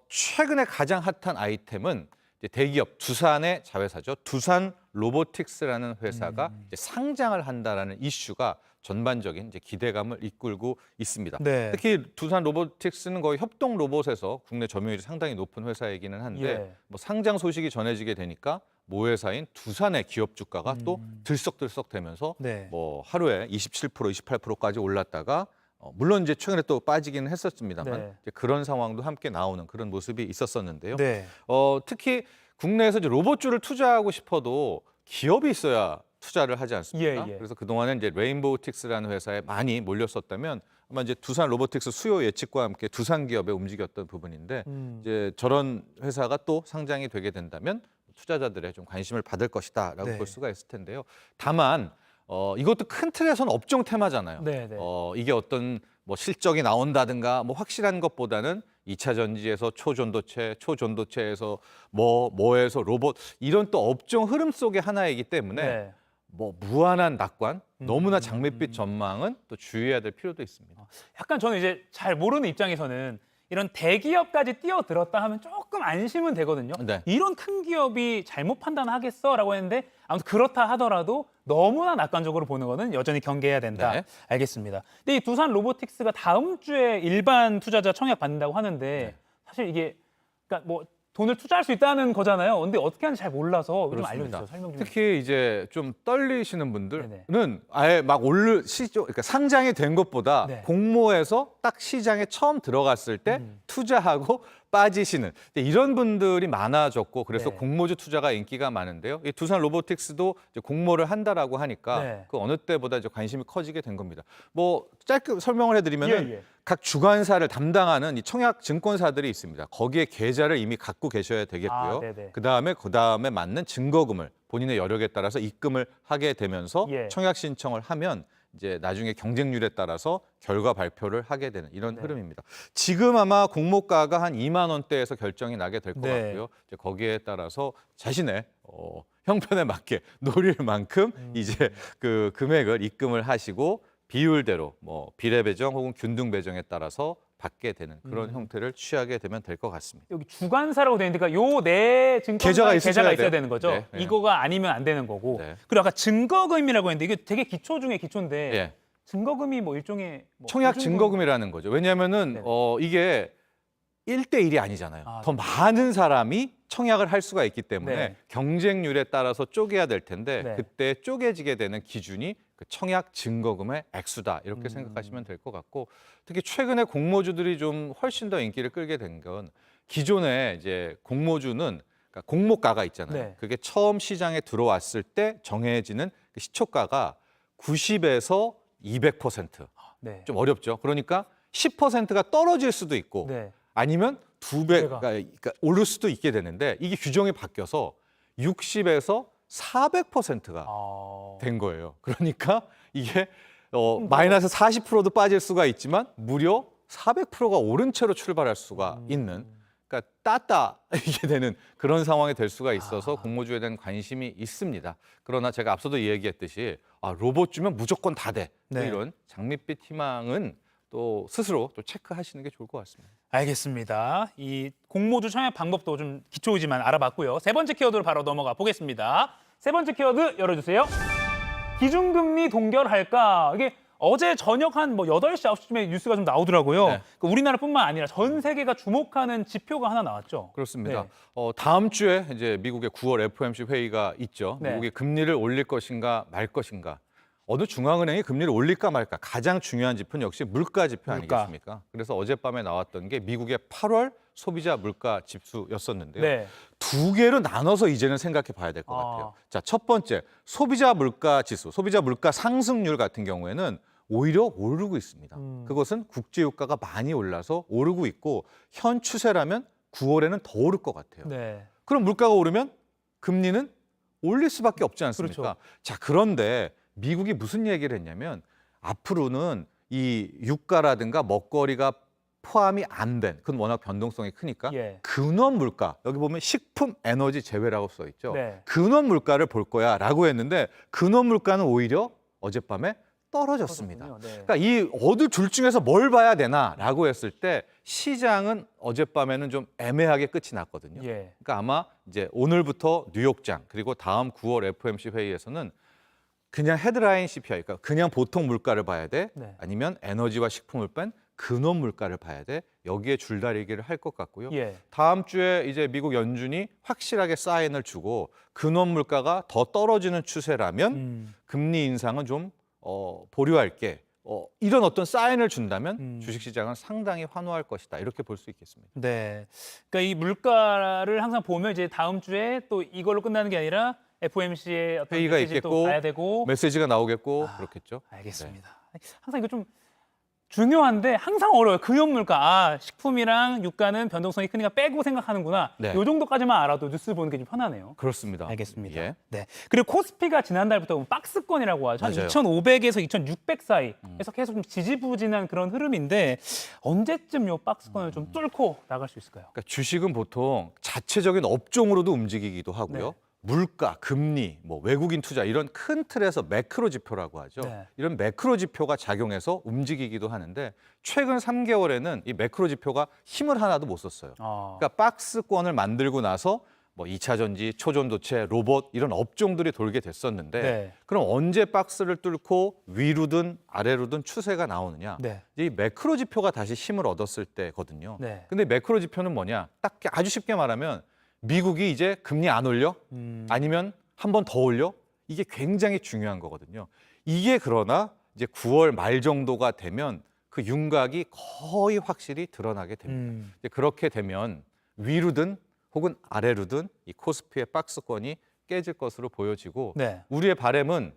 최근에 가장 핫한 아이템은 이제 대기업 두산의 자회사죠. 두산 로보틱스라는 회사가 이제 상장을 한다라는 이슈가 전반적인 이제 기대감을 이끌고 있습니다.
네.
특히 두산 로보틱스는 거의 협동 로봇에서 국내 점유율이 상당히 높은 회사이기는 한데
예.
뭐 상장 소식이 전해지게 되니까 모회사인 두산의 기업 주가가 또 들썩들썩 되면서
네.
뭐 하루에 27%, 28%까지 올랐다가 물론 이제 최근에 또 빠지기는 했었습니다만
네.
이제 그런 상황도 함께 나오는 그런 모습이 있었었는데요.
네.
특히 국내에서 이제 로봇주를 투자하고 싶어도 기업이 있어야 투자를 하지 않습니까?
예, 예.
그래서 그동안은 이제 레인보우틱스라는 회사에 많이 몰렸었다면 아마 이제 두산 로보틱스 수요 예측과 함께 두산 기업에 움직였던 부분인데 이제 저런 회사가 또 상장이 되게 된다면 투자자들의 좀 관심을 받을 것이다라고
네.
볼 수가 있을 텐데요. 다만 이것도 큰 틀에서는 업종 테마잖아요.
네, 네.
이게 어떤 뭐 실적이 나온다든가 뭐 확실한 것보다는 2차 전지에서 초전도체에서 뭐에서 로봇 이런 또 업종 흐름 속의 하나이기 때문에
네.
뭐 무한한 낙관, 너무나 장밋빛 전망은 또 주의해야 될 필요도 있습니다.
약간 저는 이제 잘 모르는 입장에서는 이런 대기업까지 뛰어들었다 하면 조금 안심은 되거든요.
네.
이런 큰 기업이 잘못 판단하겠어라고 했는데 아무튼 그렇다 하더라도 너무나 낙관적으로 보는 거는 여전히 경계해야 된다.
네.
알겠습니다. 근데 이 두산 로보틱스가 다음 주에 일반 투자자 청약 받는다고 하는데
네.
사실 이게 그러니까 뭐 돈을 투자할 수 있다는 거잖아요. 근데 어떻게 하는지 잘 몰라서 좀
그렇습니다.
알려주세요. 설명 좀.
특히 이제 좀 떨리시는 분들은
네네.
아예 막 그러니까 상장이 된 것보다
네.
공모해서 딱 시장에 처음 들어갔을 때 투자하고 빠지시는 이런 분들이 많아졌고 그래서
네.
공모주 투자가 인기가 많은데요. 이 두산 로보틱스도 이제 공모를 한다라고 하니까
네.
그 어느 때보다 이제 관심이 커지게 된 겁니다. 뭐 짧게 설명을 해드리면은
예.
각 주관사를 담당하는 이 청약 증권사들이 있습니다. 거기에 계좌를 이미 갖고 계셔야 되겠고요.
네네.
그다음에 맞는 증거금을 본인의 여력에 따라서 입금을 하게 되면서
예.
청약 신청을 하면 이제 나중에 경쟁률에 따라서 결과 발표를 하게 되는 이런
네.
흐름입니다. 지금 아마 공모가가 한 2만 원대에서 결정이 나게 될 것
네.
같고요. 이제 거기에 따라서 자신의 형편에 맞게 노릴 만큼 이제 그 금액을 입금을 하시고 비율대로 뭐 비례 배정 혹은 균등 배정에 따라서 받게 되는 그런 형태를 취하게 되면 될 것 같습니다.
여기 주관사라고 되어 있는데 요 내 증권사
계좌가
계좌가
있어야
있어야 되는 거죠.
네, 네.
이거가 아니면 안 되는 거고.
네.
그리고 아까 증거금이라고 했는데 이게 되게 기초 중에 기초인데
예.
증거금이 뭐 일종의 뭐
청약
보증금-
증거금이라는 거죠. 왜냐하면은
네.
이게 1대1이 아니잖아요.
아,
더 많은 사람이 청약을 할 수가 있기 때문에
네.
경쟁률에 따라서 쪼개야 될 텐데
네.
그때 쪼개지게 되는 기준이 그 청약 증거금의 액수다 이렇게
음.
생각하시면 될 것 같고 특히 최근에 공모주들이 좀 훨씬 더 인기를 끌게 된 건 기존에 이제 공모주는 그러니까 공모가가 있잖아요.
네.
그게 처음 시장에 들어왔을 때 정해지는 그 시초가가 90에서 200%.
네.
좀 어렵죠. 그러니까 10%가 떨어질 수도 있고
네.
아니면 두 배가
배가.
그러니까 오를 수도 있게 되는데 이게 규정이 바뀌어서 60에서 400%가
아.
된 거예요. 그러니까 이게 마이너스 40%도 빠질 수가 있지만 무려 400%가 오른 채로 출발할 수가 있는 그러니까 따따 이게 되는 그런 상황이 될 수가 있어서 공모주에 대한 관심이 있습니다. 그러나 제가 앞서도 얘기했듯이 로봇 주면 무조건 다 돼. 또
네.
이런 장밋빛 희망은 또 스스로 또 체크하시는 게 좋을 것 같습니다.
알겠습니다. 이 공모주 청약 방법도 좀 기초이지만 알아봤고요. 세 번째 키워드로 바로 넘어가 보겠습니다. 세 번째 키워드 열어주세요. 기준금리 동결할까? 이게 어제 저녁 한 뭐 8시, 9시쯤에 뉴스가 좀 나오더라고요.
네.
그 우리나라뿐만 아니라 전 세계가 주목하는 지표가 하나 나왔죠.
그렇습니다.
네.
다음 주에 이제 미국의 9월 FOMC 회의가 있죠.
네.
미국이 금리를 올릴 것인가 말 것인가. 어느 중앙은행이 금리를 올릴까 말까 가장 중요한 지표는 역시 물가 지표
물가.
아니겠습니까? 그래서 어젯밤에 나왔던 게 미국의 8월 소비자 물가 지수였었는데요.
네.
두 개로 나눠서 이제는 생각해 봐야 될 것 같아요. 자, 첫 번째 소비자 물가 지수, 소비자 물가 상승률 같은 경우에는 오히려 오르고 있습니다. 그것은 국제유가가 많이 올라서 오르고 있고 현 추세라면 9월에는 더 오를 것 같아요.
네.
그럼 물가가 오르면 금리는 올릴 수밖에 없지 않습니까?
그렇죠.
자, 그런데 미국이 무슨 얘기를 했냐면 앞으로는 이 유가라든가 먹거리가 포함이 안 된, 그건 워낙 변동성이 크니까
예.
근원 물가, 여기 보면 식품, 에너지 제외라고 써 있죠.
네.
근원 물가를 볼 거야라고 했는데 근원 물가는 오히려 어젯밤에 떨어졌습니다.
그렇군요. 네.
그러니까 이 어느 둘 중에서 뭘 봐야 되나라고 했을 때 시장은 어젯밤에는 좀 애매하게 끝이 났거든요.
예.
그러니까 아마 이제 오늘부터 뉴욕장 그리고 다음 9월 FOMC 회의에서는 그냥 헤드라인 CPI, 그러니까 그냥 보통 물가를 봐야 돼,
네.
아니면 에너지와 식품을 뺀 근원 물가를 봐야 돼. 여기에 줄다리기를 할 것 같고요.
예.
다음 주에 이제 미국 연준이 확실하게 사인을 주고 근원 물가가 더 떨어지는 추세라면 금리 인상은 좀 보류할게. 이런 어떤 사인을 준다면 주식시장은 상당히 환호할 것이다. 이렇게 볼 수 있겠습니다.
네. 그러니까 이 물가를 항상 보면 이제 다음 주에 또 이걸로 끝나는 게 아니라 FOMC의 어떤
회의가
메시지 또
있겠고
봐야 되고.
메시지가 나오겠고 그렇겠죠.
알겠습니다. 항상 이거 좀 중요한데 항상 어려워요. 근원 물가. 식품이랑 유가는 변동성이 크니까 빼고 생각하는구나.
네.
이 정도까지만 알아도 뉴스 보는 게 좀 편하네요.
그렇습니다.
알겠습니다.
예.
네. 그리고 코스피가 지난달부터 박스권이라고 하죠. 한
맞아요.
2,500에서 2,600 사이. 그래서 계속 좀 지지부진한 그런 흐름인데 언제쯤 요 박스권을 좀 뚫고 나갈 수 있을까요?
그러니까 주식은 보통 자체적인 업종으로도 움직이기도 하고요.
네.
물가, 금리, 뭐 외국인 투자 이런 큰 틀에서 매크로 지표라고 하죠.
네.
이런 매크로 지표가 작용해서 움직이기도 하는데 최근 3개월에는 이 매크로 지표가 힘을 하나도 못 썼어요. 그러니까 박스권을 만들고 나서 뭐 2차 전지, 초전도체, 로봇 이런 업종들이 돌게 됐었는데
네.
그럼 언제 박스를 뚫고 위로든 아래로든 추세가 나오느냐?
네.
이 매크로 지표가 다시 힘을 얻었을 때거든요.
네.
근데 매크로 지표는 뭐냐? 딱 아주 쉽게 말하면 미국이 이제 금리 안 올려? 아니면 한 번 더 올려? 이게 굉장히 중요한 거거든요. 이게 그러나 이제 9월 말 정도가 되면 그 윤곽이 거의 확실히 드러나게 됩니다. 이제 그렇게 되면 위로든 혹은 아래로든 이 코스피의 박스권이 깨질 것으로 보여지고
네.
우리의 바람은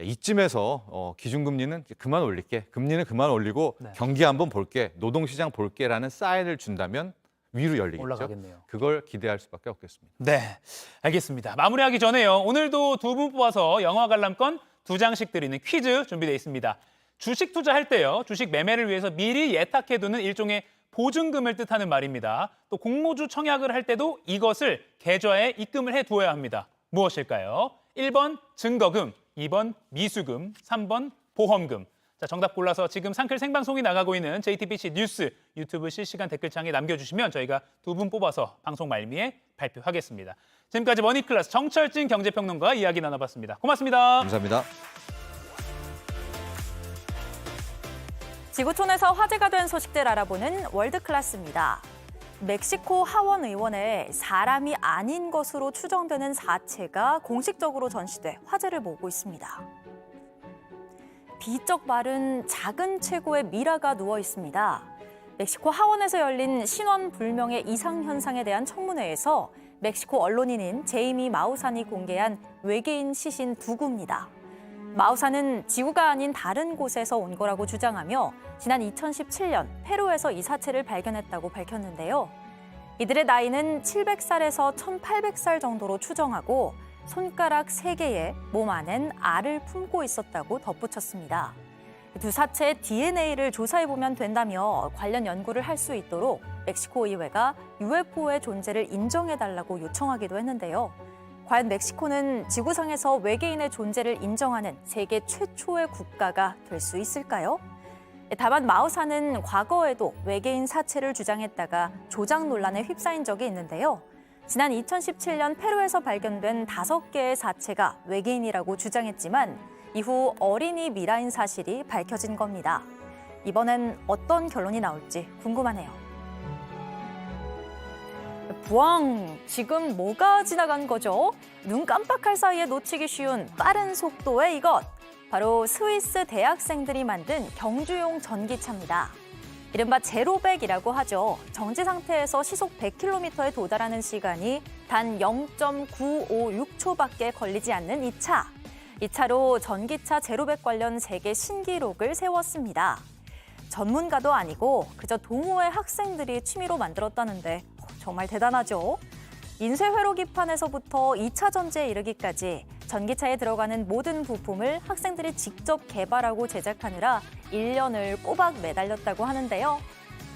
이쯤에서 기준금리는 이제 그만 올릴게. 금리는 그만 올리고
네.
경기 한번 볼게. 노동시장 볼게라는 사인을 준다면 위로 열리겠죠.
올라가겠네요.
그걸 기대할 수밖에 없겠습니다.
네, 알겠습니다. 마무리하기 전에요. 오늘도 두 분 뽑아서 영화 관람권 2장씩 드리는 퀴즈 준비되어 있습니다. 주식 투자할 때요. 주식 매매를 위해서 미리 예탁해두는 일종의 보증금을 뜻하는 말입니다. 또 공모주 청약을 할 때도 이것을 계좌에 입금을 해두어야 합니다. 무엇일까요? 1번 증거금, 2번 미수금, 3번 보험금. 자, 정답 골라서 지금 상클 생방송이 나가고 있는 JTBC 뉴스 유튜브 실시간 댓글창에 남겨주시면 저희가 2분 뽑아서 방송 말미에 발표하겠습니다. 지금까지 머니클래스 정철진 경제평론가와 이야기 나눠봤습니다. 고맙습니다.
감사합니다.
지구촌에서 화제가 된 소식들 알아보는 월드클래스입니다. 멕시코 하원 의원에 사람이 아닌 것으로 추정되는 사체가 공식적으로 전시돼 화제를 모으고 있습니다. 비쩍 마른 작은 체구의 미라가 누워 있습니다. 멕시코 하원에서 열린 신원 불명의 이상 현상에 대한 청문회에서 멕시코 언론인인 제이미 마우산이 공개한 외계인 시신 2구입니다. 마우산은 지구가 아닌 다른 곳에서 온 거라고 주장하며 지난 2017년 페루에서 이 사체를 발견했다고 밝혔는데요. 이들의 나이는 700살에서 1800살 정도로 추정하고 손가락 3개에 몸 안엔 알을 품고 있었다고 덧붙였습니다. 두 사체의 DNA를 조사해보면 된다며 관련 연구를 할 수 있도록 멕시코 의회가 UFO의 존재를 인정해달라고 요청하기도 했는데요. 과연 멕시코는 지구상에서 외계인의 존재를 인정하는 세계 최초의 국가가 될 수 있을까요? 다만 마우산은 과거에도 외계인 사체를 주장했다가 조작 논란에 휩싸인 적이 있는데요. 지난 2017년 페루에서 발견된 5개의 사체가 외계인이라고 주장했지만 이후 어린이 미라인 사실이 밝혀진 겁니다. 이번엔 어떤 결론이 나올지 궁금하네요. 부엉, 지금 뭐가 지나간 거죠? 눈 깜빡할 사이에 놓치기 쉬운 빠른 속도의 이것. 바로 스위스 대학생들이 만든 경주용 전기차입니다. 이른바 제로백이라고 하죠. 정지 상태에서 시속 100km에 도달하는 시간이 단 0.956초밖에 걸리지 않는 이 차. 이 차로 전기차 제로백 관련 세계 신기록을 세웠습니다. 전문가도 아니고 그저 동호회 학생들이 취미로 만들었다는데 정말 대단하죠? 인쇄회로기판에서부터 2차 전지에 이르기까지 전기차에 들어가는 모든 부품을 학생들이 직접 개발하고 제작하느라 1년을 꼬박 매달렸다고 하는데요.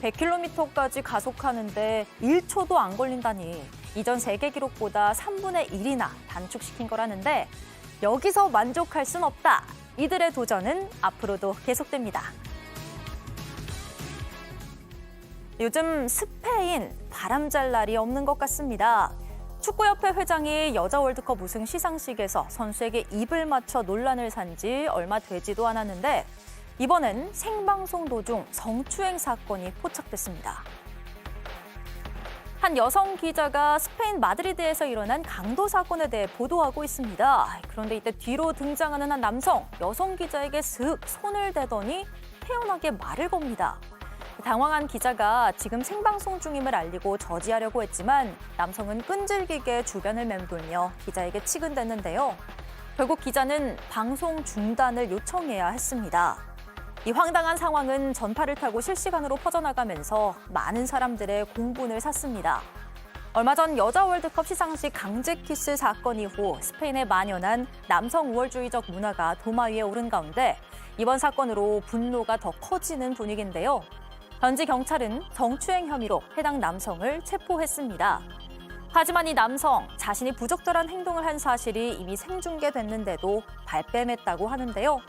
100km까지 가속하는데 1초도 안 걸린다니 이전 세계 기록보다 3분의 1이나 단축시킨 거라는데 여기서 만족할 순 없다. 이들의 도전은 앞으로도 계속됩니다. 요즘 스페인 바람잘 날이 없는 것 같습니다. 축구협회 회장이 여자 월드컵 우승 시상식에서 선수에게 입을 맞춰 논란을 산 지 얼마 되지도 않았는데 이번엔 생방송 도중 성추행 사건이 포착됐습니다. 한 여성 기자가 스페인 마드리드에서 일어난 강도 사건에 대해 보도하고 있습니다. 그런데 이때 뒤로 등장하는 한 남성, 여성 기자에게 슥 손을 대더니 태연하게 말을 겁니다. 당황한 기자가 지금 생방송 중임을 알리고 저지하려고 했지만 남성은 끈질기게 주변을 맴돌며 기자에게 치근댔는데요. 결국 기자는 방송 중단을 요청해야 했습니다. 이 황당한 상황은 전파를 타고 실시간으로 퍼져나가면서 많은 사람들의 공분을 샀습니다. 얼마 전 여자 월드컵 시상식 강제 키스 사건 이후 스페인에 만연한 남성 우월주의적 문화가 도마 위에 오른 가운데 이번 사건으로 분노가 더 커지는 분위기인데요. 현지 경찰은 성추행 혐의로 해당 남성을 체포했습니다. 하지만 이 남성 자신이 부적절한 행동을 한 사실이 이미 생중계됐는데도 발뺌했다고 하는데요.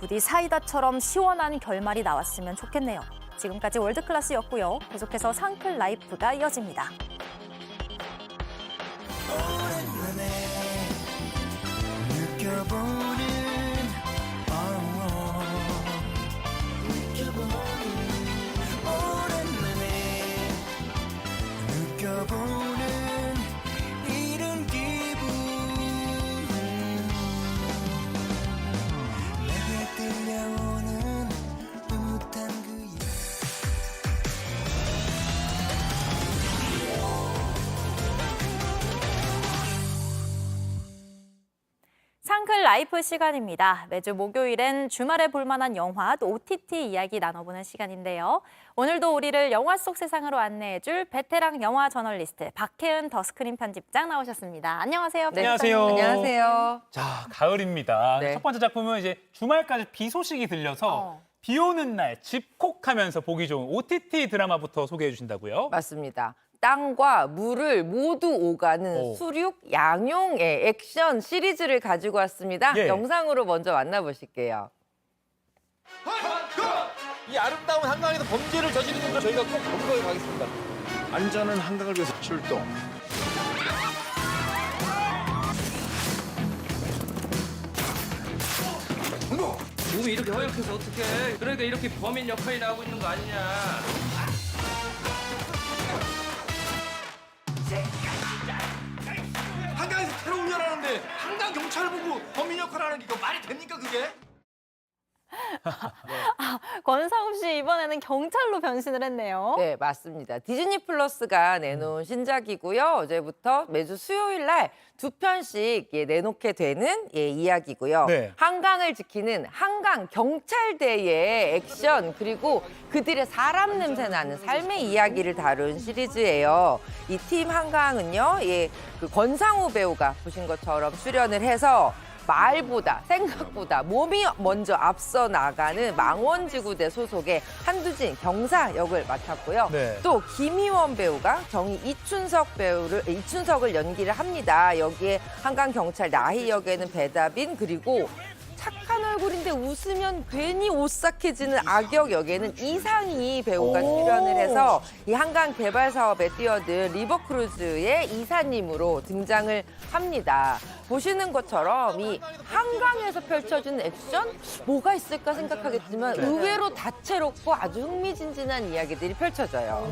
부디 사이다처럼 시원한 결말이 나왔으면 좋겠네요. 지금까지 월드클래스였고요. 계속해서 상클 라이프가 이어집니다.
이런 기분 내게 들려오는 흐뭇한 그
상클 라이프 시간입니다. 매주 목요일엔 주말에 볼만한 영화, 또 OTT 이야기 나눠보는 시간인데요. 오늘도 우리를 영화 속 세상으로 안내해줄 베테랑 영화 저널리스트 박혜은 더 스크린 편집장 나오셨습니다. 안녕하세요.
안녕하세요.
안녕하세요.
자, 가을입니다.
네.
첫 번째 작품은 이제 주말까지 비 소식이 들려서 비 오는 날 집콕하면서 보기 좋은 OTT 드라마부터 소개해 주신다고요?
맞습니다. 땅과 물을 모두 오가는 수륙 양용의 액션 시리즈를 가지고 왔습니다.
예.
영상으로 먼저 만나보실게요.
아!
이 아름다운 한강에서 범죄를 저지르는 걸 저희가 꼭 검거해 가겠습니다.
안전한 한강을 위해서 출동.
몸이 이렇게 허약해서 어떡해. 그러니까 이렇게 범인 역할이나 하고 있는 거 아니냐.
한강에서 테러 훈련하는데 한강 경찰 보고 범인 역할을 하는 게 이거 말이 됩니까 그게?
권상우 씨 이번에는 경찰로 변신을 했네요.
네, 맞습니다. 디즈니 플러스가 내놓은 신작이고요. 어제부터 매주 수요일 날 2편씩 내놓게 되는 이야기고요.
네.
한강을 지키는 한강 경찰대의 액션 그리고 그들의 사람 냄새 나는 삶의 이야기를 다룬 시리즈예요. 이 팀 한강은요, 그 권상우 배우가 보신 것처럼 출연을 해서 말보다 생각보다 몸이 먼저 앞서 나가는 망원지구대 소속의 한두진 경사 역을 맡았고요.
네.
또 김희원 배우가 정의 이춘석을 연기를 합니다. 여기에 한강 경찰 나희 역에는 배다빈 그리고 착한 얼굴인데 웃으면 괜히 오싹해지는 악역 역에는 이상희 배우가 출연을 해서 이 한강 개발 사업에 뛰어든 리버크루즈의 이사님으로 등장을 합니다. 보시는 것처럼 이 한강에서 펼쳐지는 액션 뭐가 있을까 생각하겠지만 의외로 다채롭고 아주 흥미진진한 이야기들이 펼쳐져요.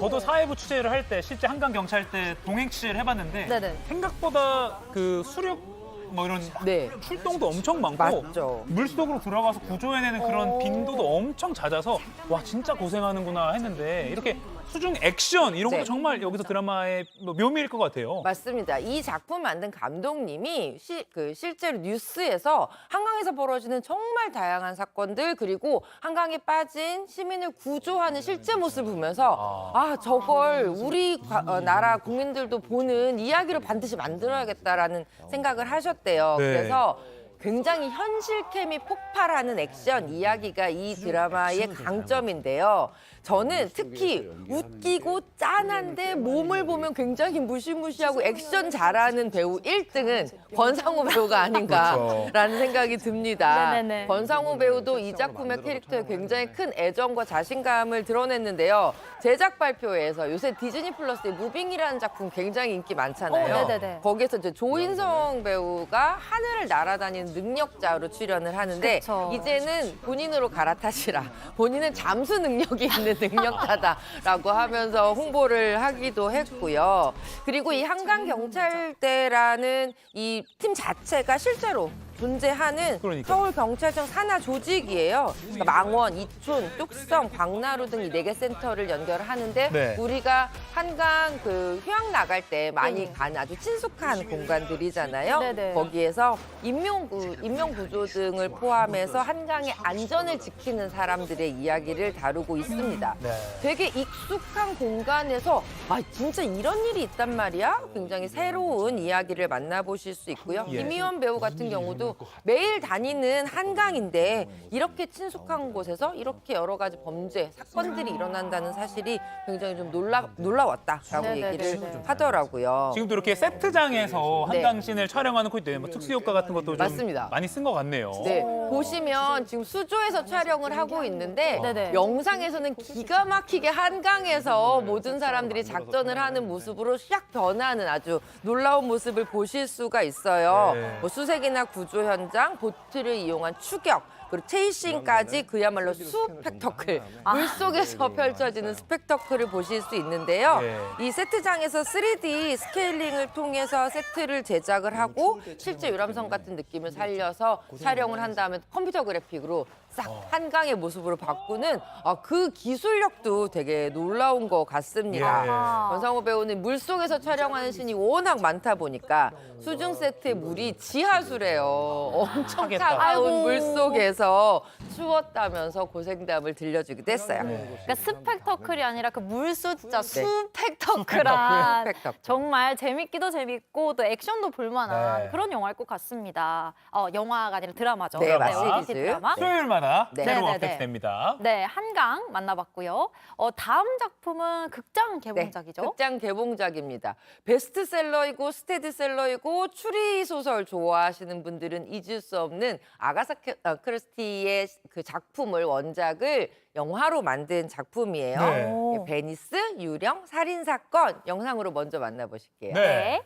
저도 사회부 취재를 할 때 실제 한강 경찰대 동행 취재를 해봤는데
네네.
생각보다 그 수륙 뭐 이런
네.
출동도 엄청 많고
맞죠.
물속으로 들어가서 구조해내는 그런 빈도도 엄청 잦아서 와 진짜 고생하는구나 했는데 이렇게 수중 액션 이런 것도
네.
정말 여기서 드라마의 뭐 묘미일 것 같아요.
맞습니다. 이 작품 만든 감독님이 실제로 뉴스에서 한강에서 벌어지는 정말 다양한 사건들 그리고 한강에 빠진 시민을 구조하는 실제 모습을 보면서 저걸 우리 나라 국민들도 보는 이야기로 반드시 만들어야겠다라는 생각을 하셨대요.
네.
그래서 굉장히 현실캠이 폭발하는 액션 이야기가 이 드라마의 강점인데요. 저는 특히 웃기고 짠한데 몸을 보면 굉장히 무시무시하고 액션 잘하는 배우 1등은 권상우 배우가 아닌가라는 생각이 듭니다.
네네네.
권상우 배우도 이 작품의 캐릭터에 굉장히 큰 애정과 자신감을 드러냈는데요. 제작 발표회에서 요새 디즈니 플러스의 무빙이라는 작품 굉장히 인기 많잖아요.
네네네.
거기에서 이제 조인성 배우가 하늘을 날아다니는 능력자로 출연을 하는데
그쵸.
이제는 본인으로 갈아타시라. 본인은 잠수 능력이 있는 능력자다라고 하면서 홍보를 하기도 했고요. 그리고 이 한강 경찰대라는 이 팀 자체가 실제로 존재하는
그러니까요.
서울경찰청 산하 조직이에요. 그러니까 망원, 이촌, 뚝섬, 광나루 등 이 4개 센터를 연결하는데
네.
우리가 한강 그 휴양 나갈 때 많이 가는 아주 친숙한 공간들이잖아요.
네네.
거기에서 인명구조 등을 포함해서 한강의 안전을 지키는 사람들의 이야기를 다루고 있습니다.
네.
되게 익숙한 공간에서 진짜 이런 일이 있단 말이야? 굉장히 새로운 이야기를 만나보실 수 있고요.
예.
김희원 배우 같은 경우도 매일 다니는 한강인데 이렇게 친숙한 곳에서 이렇게 여러 가지 범죄, 사건들이 일어난다는 사실이 굉장히 좀 놀라웠다라고
네네네.
얘기를 하더라고요.
지금도 이렇게 세트장에서
네.
한강씬을 촬영하는 거 있대요. 뭐 특수 효과 같은 것도 좀
맞습니다.
많이 쓴 것 같네요.
네, 보시면 지금 수조에서 촬영을 하고 있는데
네네.
영상에서는 기가 막히게 한강에서 모든 사람들이 작전을 하는 모습으로 샥 변하는 아주 놀라운 모습을 보실 수가 있어요.
네.
뭐 수색이나 구조 현장, 보트를 이용한 추격, 그리고 체이싱까지 그야말로 스펙터클, 물속에서 펼쳐지는 스펙터클을 보실 수 있는데요.
예.
이 세트장에서 3D 스케일링을 통해서 세트를 제작을 하고 실제 유람선 같은 느낌을 살려서 촬영을 한 다음에 컴퓨터 그래픽으로 싹 한강의 모습으로 바꾸는 그 기술력도 되게 놀라운 것 같습니다.
예.
권상우 배우는 물속에서 촬영하는 씬이 워낙 많다 보니까 수중 세트의 물이 지하수래요. 엄청
하겠다.
차가운
아이고.
물속에서 추웠다면서 고생담을 들려주기도 했어요.
그러니까 스펙터클이 아니라 그 물숫자 수펙터클한
스펙터클.
정말 재밌기도 재밌고 또 액션도 볼만한
네.
그런 영화일 것 같습니다. 영화가 아니라 드라마죠.
네,
맞습니다.
OTT 드라마.
수요일마다 작품마다
네.
새로
네네네.
업데이트됩니다.
네, 한강 만나봤고요. 다음 작품은 극장
네,
개봉작이죠.
극장 개봉작입니다. 베스트셀러이고 스테디셀러이고 추리 소설 좋아하시는 분들은 잊을 수 없는 아가사 크리스티의 그 작품을 원작을 영화로 만든 작품이에요.
네.
오.
베니스 유령 살인 사건 영상으로 먼저 만나보실게요.
네.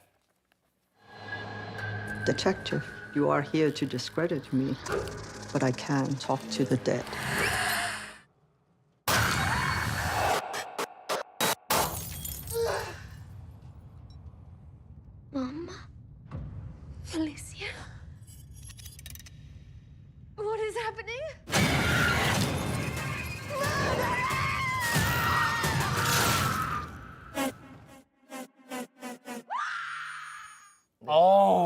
Detective, you are here to discredit me, but I can talk to the dead.
Mama? Felicia? What is happening?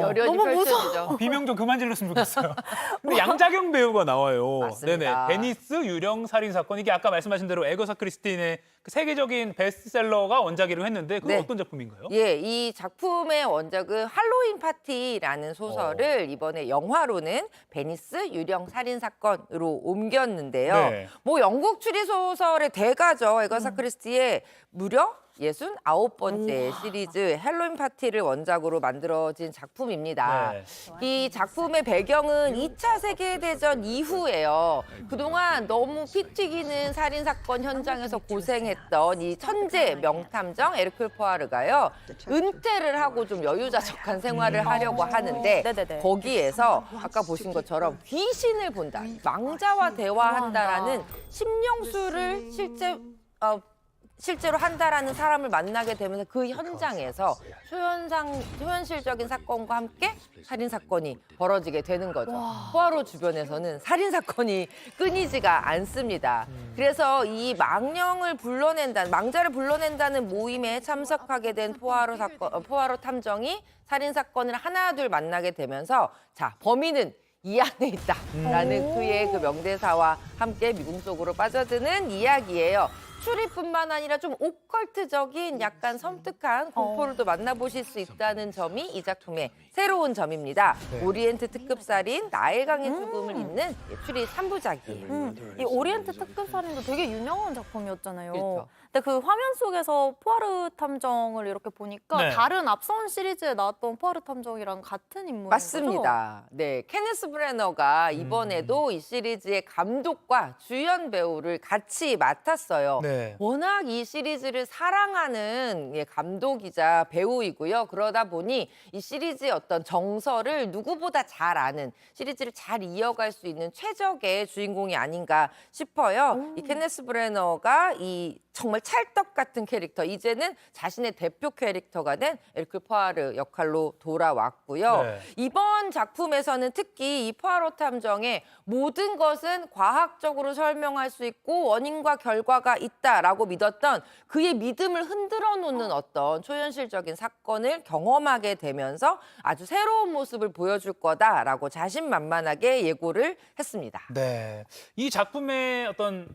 열연이
너무
펼쳐지죠.
비명 좀 그만 질렀으면 좋겠어요. 근데 양자경 배우가 나와요.
맞습니다.
네네. 베니스 유령 살인 사건. 이게 아까 말씀하신 대로 에거사 크리스틴의 그 세계적인 베스트셀러가 원작이라고 했는데 그건
네.
어떤 작품인가요?
예, 이 작품의 원작은 할로윈 파티라는 소설을 이번에 영화로는 베니스 유령 살인 사건으로 옮겼는데요.
네.
뭐 영국 추리 소설의 대가죠. 에거사 크리스티의 무려 69번째 시리즈 할로윈 파티를 원작으로 만들어진 작품입니다.
네.
이 작품의 배경은 2차 세계대전 이후예요. 그동안 너무 피 튀기는 살인사건 현장에서 고생했던 이 천재 명탐정 에르큘 포아르가요. 은퇴를 하고 좀 여유자적한 생활을 하려고 하는데
네네네.
거기에서 아까 보신 것처럼 귀신을 본다, 망자와 대화한다라는 심령수를 실제로 한다라는 사람을 만나게 되면서 그 현장에서 초현실적인 사건과 함께 살인 사건이 벌어지게 되는 거죠. 포아로 주변에서는 살인 사건이 끊이지가 않습니다. 그래서 이 망자를 불러낸다는 모임에 참석하게 된 포아로 탐정이 살인 사건을 하나둘 만나게 되면서 자, 범인은 이 안에 있다라는 그의 그 명대사와 함께 미궁 속으로 빠져드는 이야기예요. 추리뿐만 아니라 좀 오컬트적인 약간 섬뜩한 공포를 또 만나보실 수 있다는 점이 이 작품의 새로운 점입니다. 오리엔트 특급 살인 나일강의 죽음을 잇는 추리 3부작이에요.
이 오리엔트 특급 살인도 되게 유명한 작품이었잖아요.
그렇죠.
근데 그 화면 속에서 포아르 탐정을 이렇게 보니까
네.
다른 앞선 시리즈에 나왔던 포아르 탐정이랑 같은 인물인
맞습니다. 네, 케네스 브래너가 이번에도 이 시리즈의 감독과 주연 배우를 같이 맡았어요.
네.
워낙 이 시리즈를 사랑하는 감독이자 배우이고요. 그러다 보니 이 시리즈의 어떤 정서를 누구보다 잘 아는, 시리즈를 잘 이어갈 수 있는 최적의 주인공이 아닌가 싶어요. 이 케네스 브래너가 이 정말 찰떡 같은 캐릭터, 이제는 자신의 대표 캐릭터가 된 에르큘 포아르 역할로 돌아왔고요.
네.
이번 작품에서는 특히 이 포아로 탐정의 모든 것은 과학적으로 설명할 수 있고 원인과 결과가 있다라고 믿었던 그의 믿음을 흔들어 놓는 어떤 초현실적인 사건을 경험하게 되면서 아주 새로운 모습을 보여줄 거다라고 자신만만하게 예고를 했습니다.
네. 이 작품의 어떤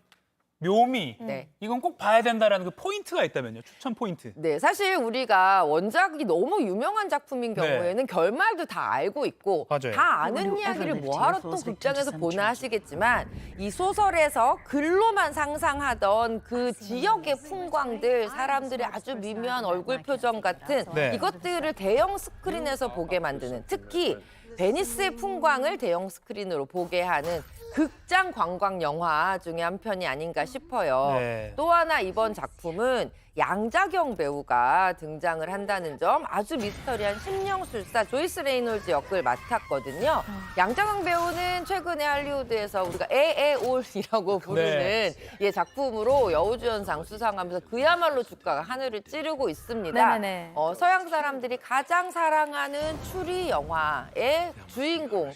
묘미,
네.
이건 꼭 봐야 된다라는 그 포인트가 있다면요. 추천 포인트.
네, 사실 우리가 원작이 너무 유명한 작품인 경우에는 결말도 다 알고 있고
맞아요.
다 아는 이야기를 뭐하러 또 극장에서 보나 하시겠지만 이 소설에서 글로만 상상하던 그 지역의 풍광들, 사람들의 아주 미묘한 얼굴 표정 같은
네.
이것들을 대형 스크린에서 보게 만드는, 특히 베니스의 풍광을 대형 스크린으로 보게 하는 극장 관광 영화 중에 한 편이 아닌가 싶어요.
네.
또 하나 이번 작품은 양자경 배우가 등장을 한다는 점, 아주 미스터리한 심령술사 조이스 레이놀즈 역을 맡았거든요. 양자경 배우는 최근에 할리우드에서 우리가 에에올이라고 부르는 이 작품으로 여우주연상 수상하면서 그야말로 주가가 하늘을 찌르고 있습니다.
네네네.
서양 사람들이 가장 사랑하는 추리 영화의 주인공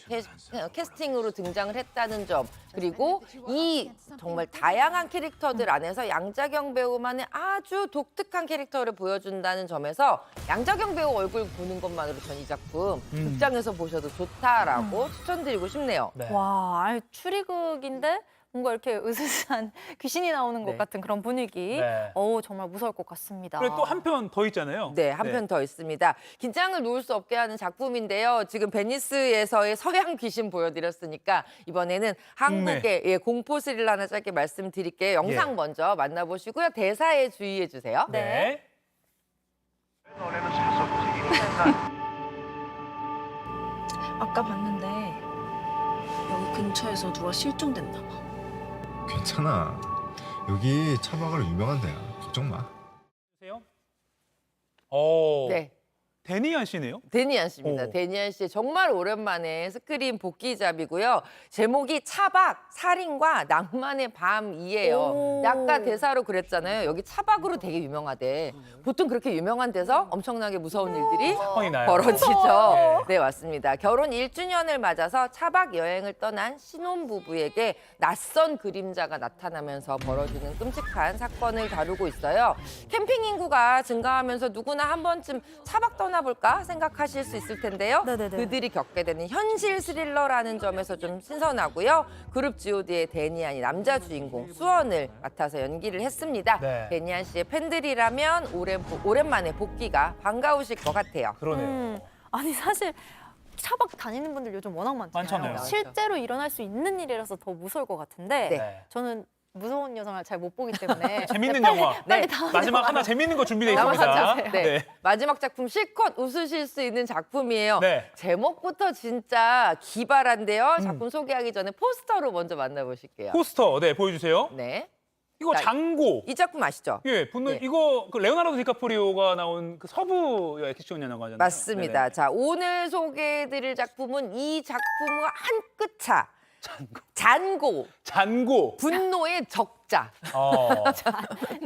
캐스팅으로 등장을 했다는 점, 그리고 이 정말 다양한 캐릭터들 안에서 양자경 배우만의 아주 독특한 캐릭터를 보여준다는 점에서 양자경 배우 얼굴 보는 것만으로 전 이 작품 극장에서 보셔도 좋다라고 추천드리고 싶네요.
네.
와, 아니, 추리극인데 뭔가 이렇게 으스스한 귀신이 나오는 것
네.
같은 그런 분위기.
네.
정말 무서울 것 같습니다.
그리고 또 한 편 더 있잖아요.
네, 한 편 더 있습니다. 긴장을 놓을 수 없게 하는 작품인데요. 지금 베니스에서의 서양 귀신 보여드렸으니까 이번에는 한국의 예, 공포 스릴 하나 짧게 말씀드릴게요. 영상
예.
먼저 만나보시고요. 대사에 주의해 주세요.
네.
아까 봤는데 여기 근처에서 누가 실종됐나 봐.
괜찮아. 여기 차박으로 유명한 데야. 걱정 마.
보세요.
네.
데니안 씨네요.
데니안 씨입니다.
오.
데니안 씨 정말 오랜만에 스크린 복귀작이고요. 제목이 차박, 살인과 낭만의 밤이에요.
오.
아까 대사로 그랬잖아요. 여기 차박으로 되게 유명하대. 보통 그렇게 유명한 데서 엄청나게 무서운 일들이
펑이 나요.
벌어지죠. 네, 맞습니다. 결혼 1주년을 맞아서 차박 여행을 떠난 신혼부부에게 낯선 그림자가 나타나면서 벌어지는 끔찍한 사건을 다루고 있어요. 캠핑 인구가 증가하면서 누구나 한 번쯤 차박 떠나볼까 생각하실 수 있을 텐데요.
네네네.
그들이 겪게 되는 현실 스릴러라는 점에서 좀 신선하고요. 그룹 G.O.D의 데니안이 남자 주인공 수원을 맡아서 연기를 했습니다.
네.
데니안 씨의 팬들이라면 오랜만에 복귀가 반가우실 것 같아요.
그러네요.
아니 사실 차박 다니는 분들 요즘 워낙 많잖아요.
많잖아요.
실제로 일어날 수 있는 일이라서 더 무서울 것 같은데
네.
저는 무서운 여성을 잘 못 보기 때문에
재밌는
빨리,
영화.
빨리
네.
다음
마지막
영화.
하나 재밌는 거 준비되어 있습니다.
남았죠. 네.
네.
마지막 작품 실컷 웃으실 수 있는 작품이에요.
네.
제목부터 진짜 기발한데요. 작품 소개하기 전에 포스터로 먼저 만나보실게요.
포스터, 네, 보여주세요.
네.
이거
자,
장고.
이 작품 아시죠?
예, 분노
네.
이거 그 레오나르도 디카프리오가 나온 그 서부 액션 영화잖아요.
맞습니다.
네네.
자, 오늘 소개해드릴 작품은 이 작품과 한 끗 차. 잔고.
잔고.
분노의 적자.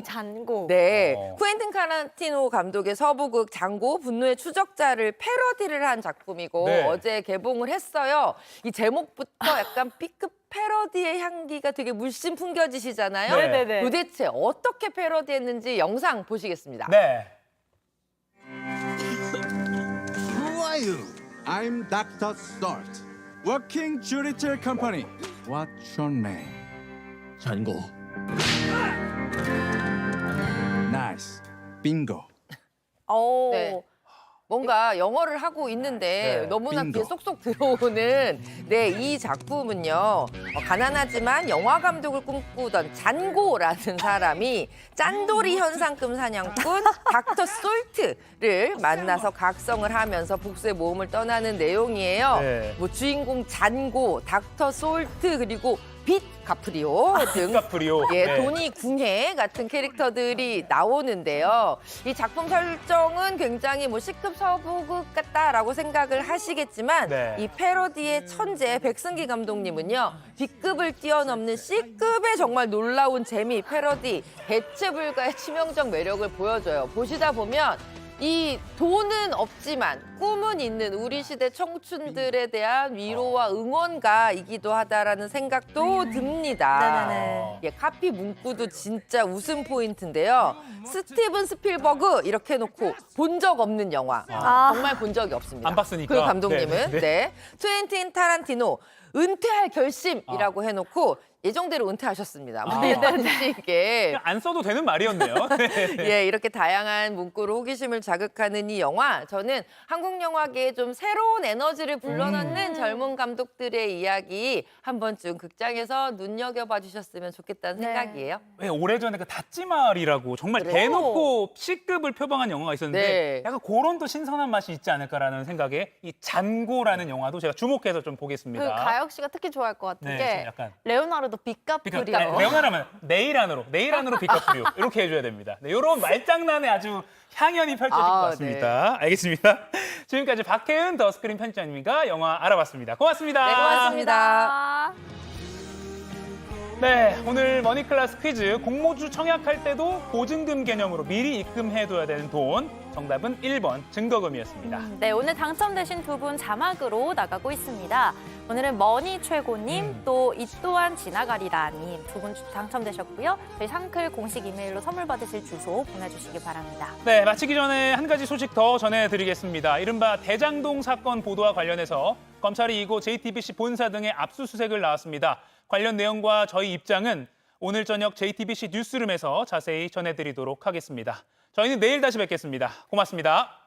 잔고.
네,
어.
쿠엔틴 카란티노 감독의 서부극 장고 분노의 추적자를 패러디를 한 작품이고
네.
어제 개봉을 했어요. 이 제목부터 약간 B급 패러디의 향기가 되게 물씬 풍겨지시잖아요.
네.
네네네.
도대체 어떻게 패러디했는지 영상 보시겠습니다.
네.
Who are you? I'm Dr. Start. Working Judicial Company. What's your name? 잔고. Nice. Bingo.
네. 뭔가 영어를 하고 있는데
네.
너무나
빙고.
귀에 쏙쏙 들어오는 이 작품은요. 가난하지만 영화 감독을 꿈꾸던 잔고라는 사람이 짠돌이 현상금 사냥꾼 닥터 솔트를 만나서 각성을 하면서 복수의 모험을 떠나는 내용이에요.
네.
뭐 주인공 잔고, 닥터 솔트 그리고 빛 카프리오 등
디카프리오.
예,
네.
도니 궁예 같은 캐릭터들이 나오는데요. 이 작품 설정은 굉장히 뭐 C급 서부극 같다라고 생각을 하시겠지만
네.
이 패러디의 천재 백승기 감독님은요. B급을 뛰어넘는 C급의 정말 놀라운 재미, 패러디, 대체 불가의 치명적 매력을 보여줘요. 보시다 보면 이 돈은 없지만 꿈은 있는 우리 시대 청춘들에 대한 위로와 응원가이기도 하다라는 생각도 듭니다.
네네네.
예, 카피 문구도 진짜 웃음 포인트인데요. 스티븐 스필버그 이렇게 해놓고 본 적 없는 영화. 정말 본 적이 없습니다.
안 봤으니까.
그 감독님은.
네, 네, 네.
네. 트웬틴 타란티노 은퇴할 결심이라고 해놓고 예정대로 은퇴하셨습니다. 이게
그냥 안 써도 되는 말이었네요. 네.
예, 이렇게 다양한 문구로 호기심을 자극하는 이 영화, 저는 한국 영화계에 좀 새로운 에너지를 불러넣는 젊은 감독들의 이야기 한 번쯤 극장에서 눈여겨봐 주셨으면 좋겠다는
네.
생각이에요.
왜 오래전에 그 닫지마리라고 정말
그래요?
대놓고 C급을 표방한 영화가 있었는데
네.
약간 그런 또 신선한 맛이 있지 않을까라는 생각에 이 잔고라는 영화도 제가 주목해서 좀
그
보겠습니다.
가혁 씨가 특히 좋아할 것 같은
네,
게
좀 약간
레오나르도 디카프리오.
레오나르면 내일 안으로 디카프리오 이렇게 해줘야 됩니다. 네, 이런 말장난에 아주 향연이 펼쳐질 것 같습니다. 알겠습니다. 지금까지 박혜은 더 스크린 편집장님과 영화 알아봤습니다. 고맙습니다.
네, 고맙습니다.
네, 오늘 머니클래스 퀴즈 공모주 청약할 때도 보증금 개념으로 미리 입금해둬야 되는 돈. 정답은 1번 증거금이었습니다.
네, 오늘 당첨되신 두 분 자막으로 나가고 있습니다. 오늘은 머니 최고님, 또 이 또한 지나가리라님 두 분 당첨되셨고요. 저희 상클 공식 이메일로 선물 받으실 주소 보내주시기 바랍니다.
네, 마치기 전에 한 가지 소식 더 전해드리겠습니다. 이른바 대장동 사건 보도와 관련해서 검찰이 이곳 JTBC 본사 등의 압수수색을 나왔습니다. 관련 내용과 저희 입장은 오늘 저녁 JTBC 뉴스룸에서 자세히 전해드리도록 하겠습니다. 저희는 내일 다시 뵙겠습니다. 고맙습니다.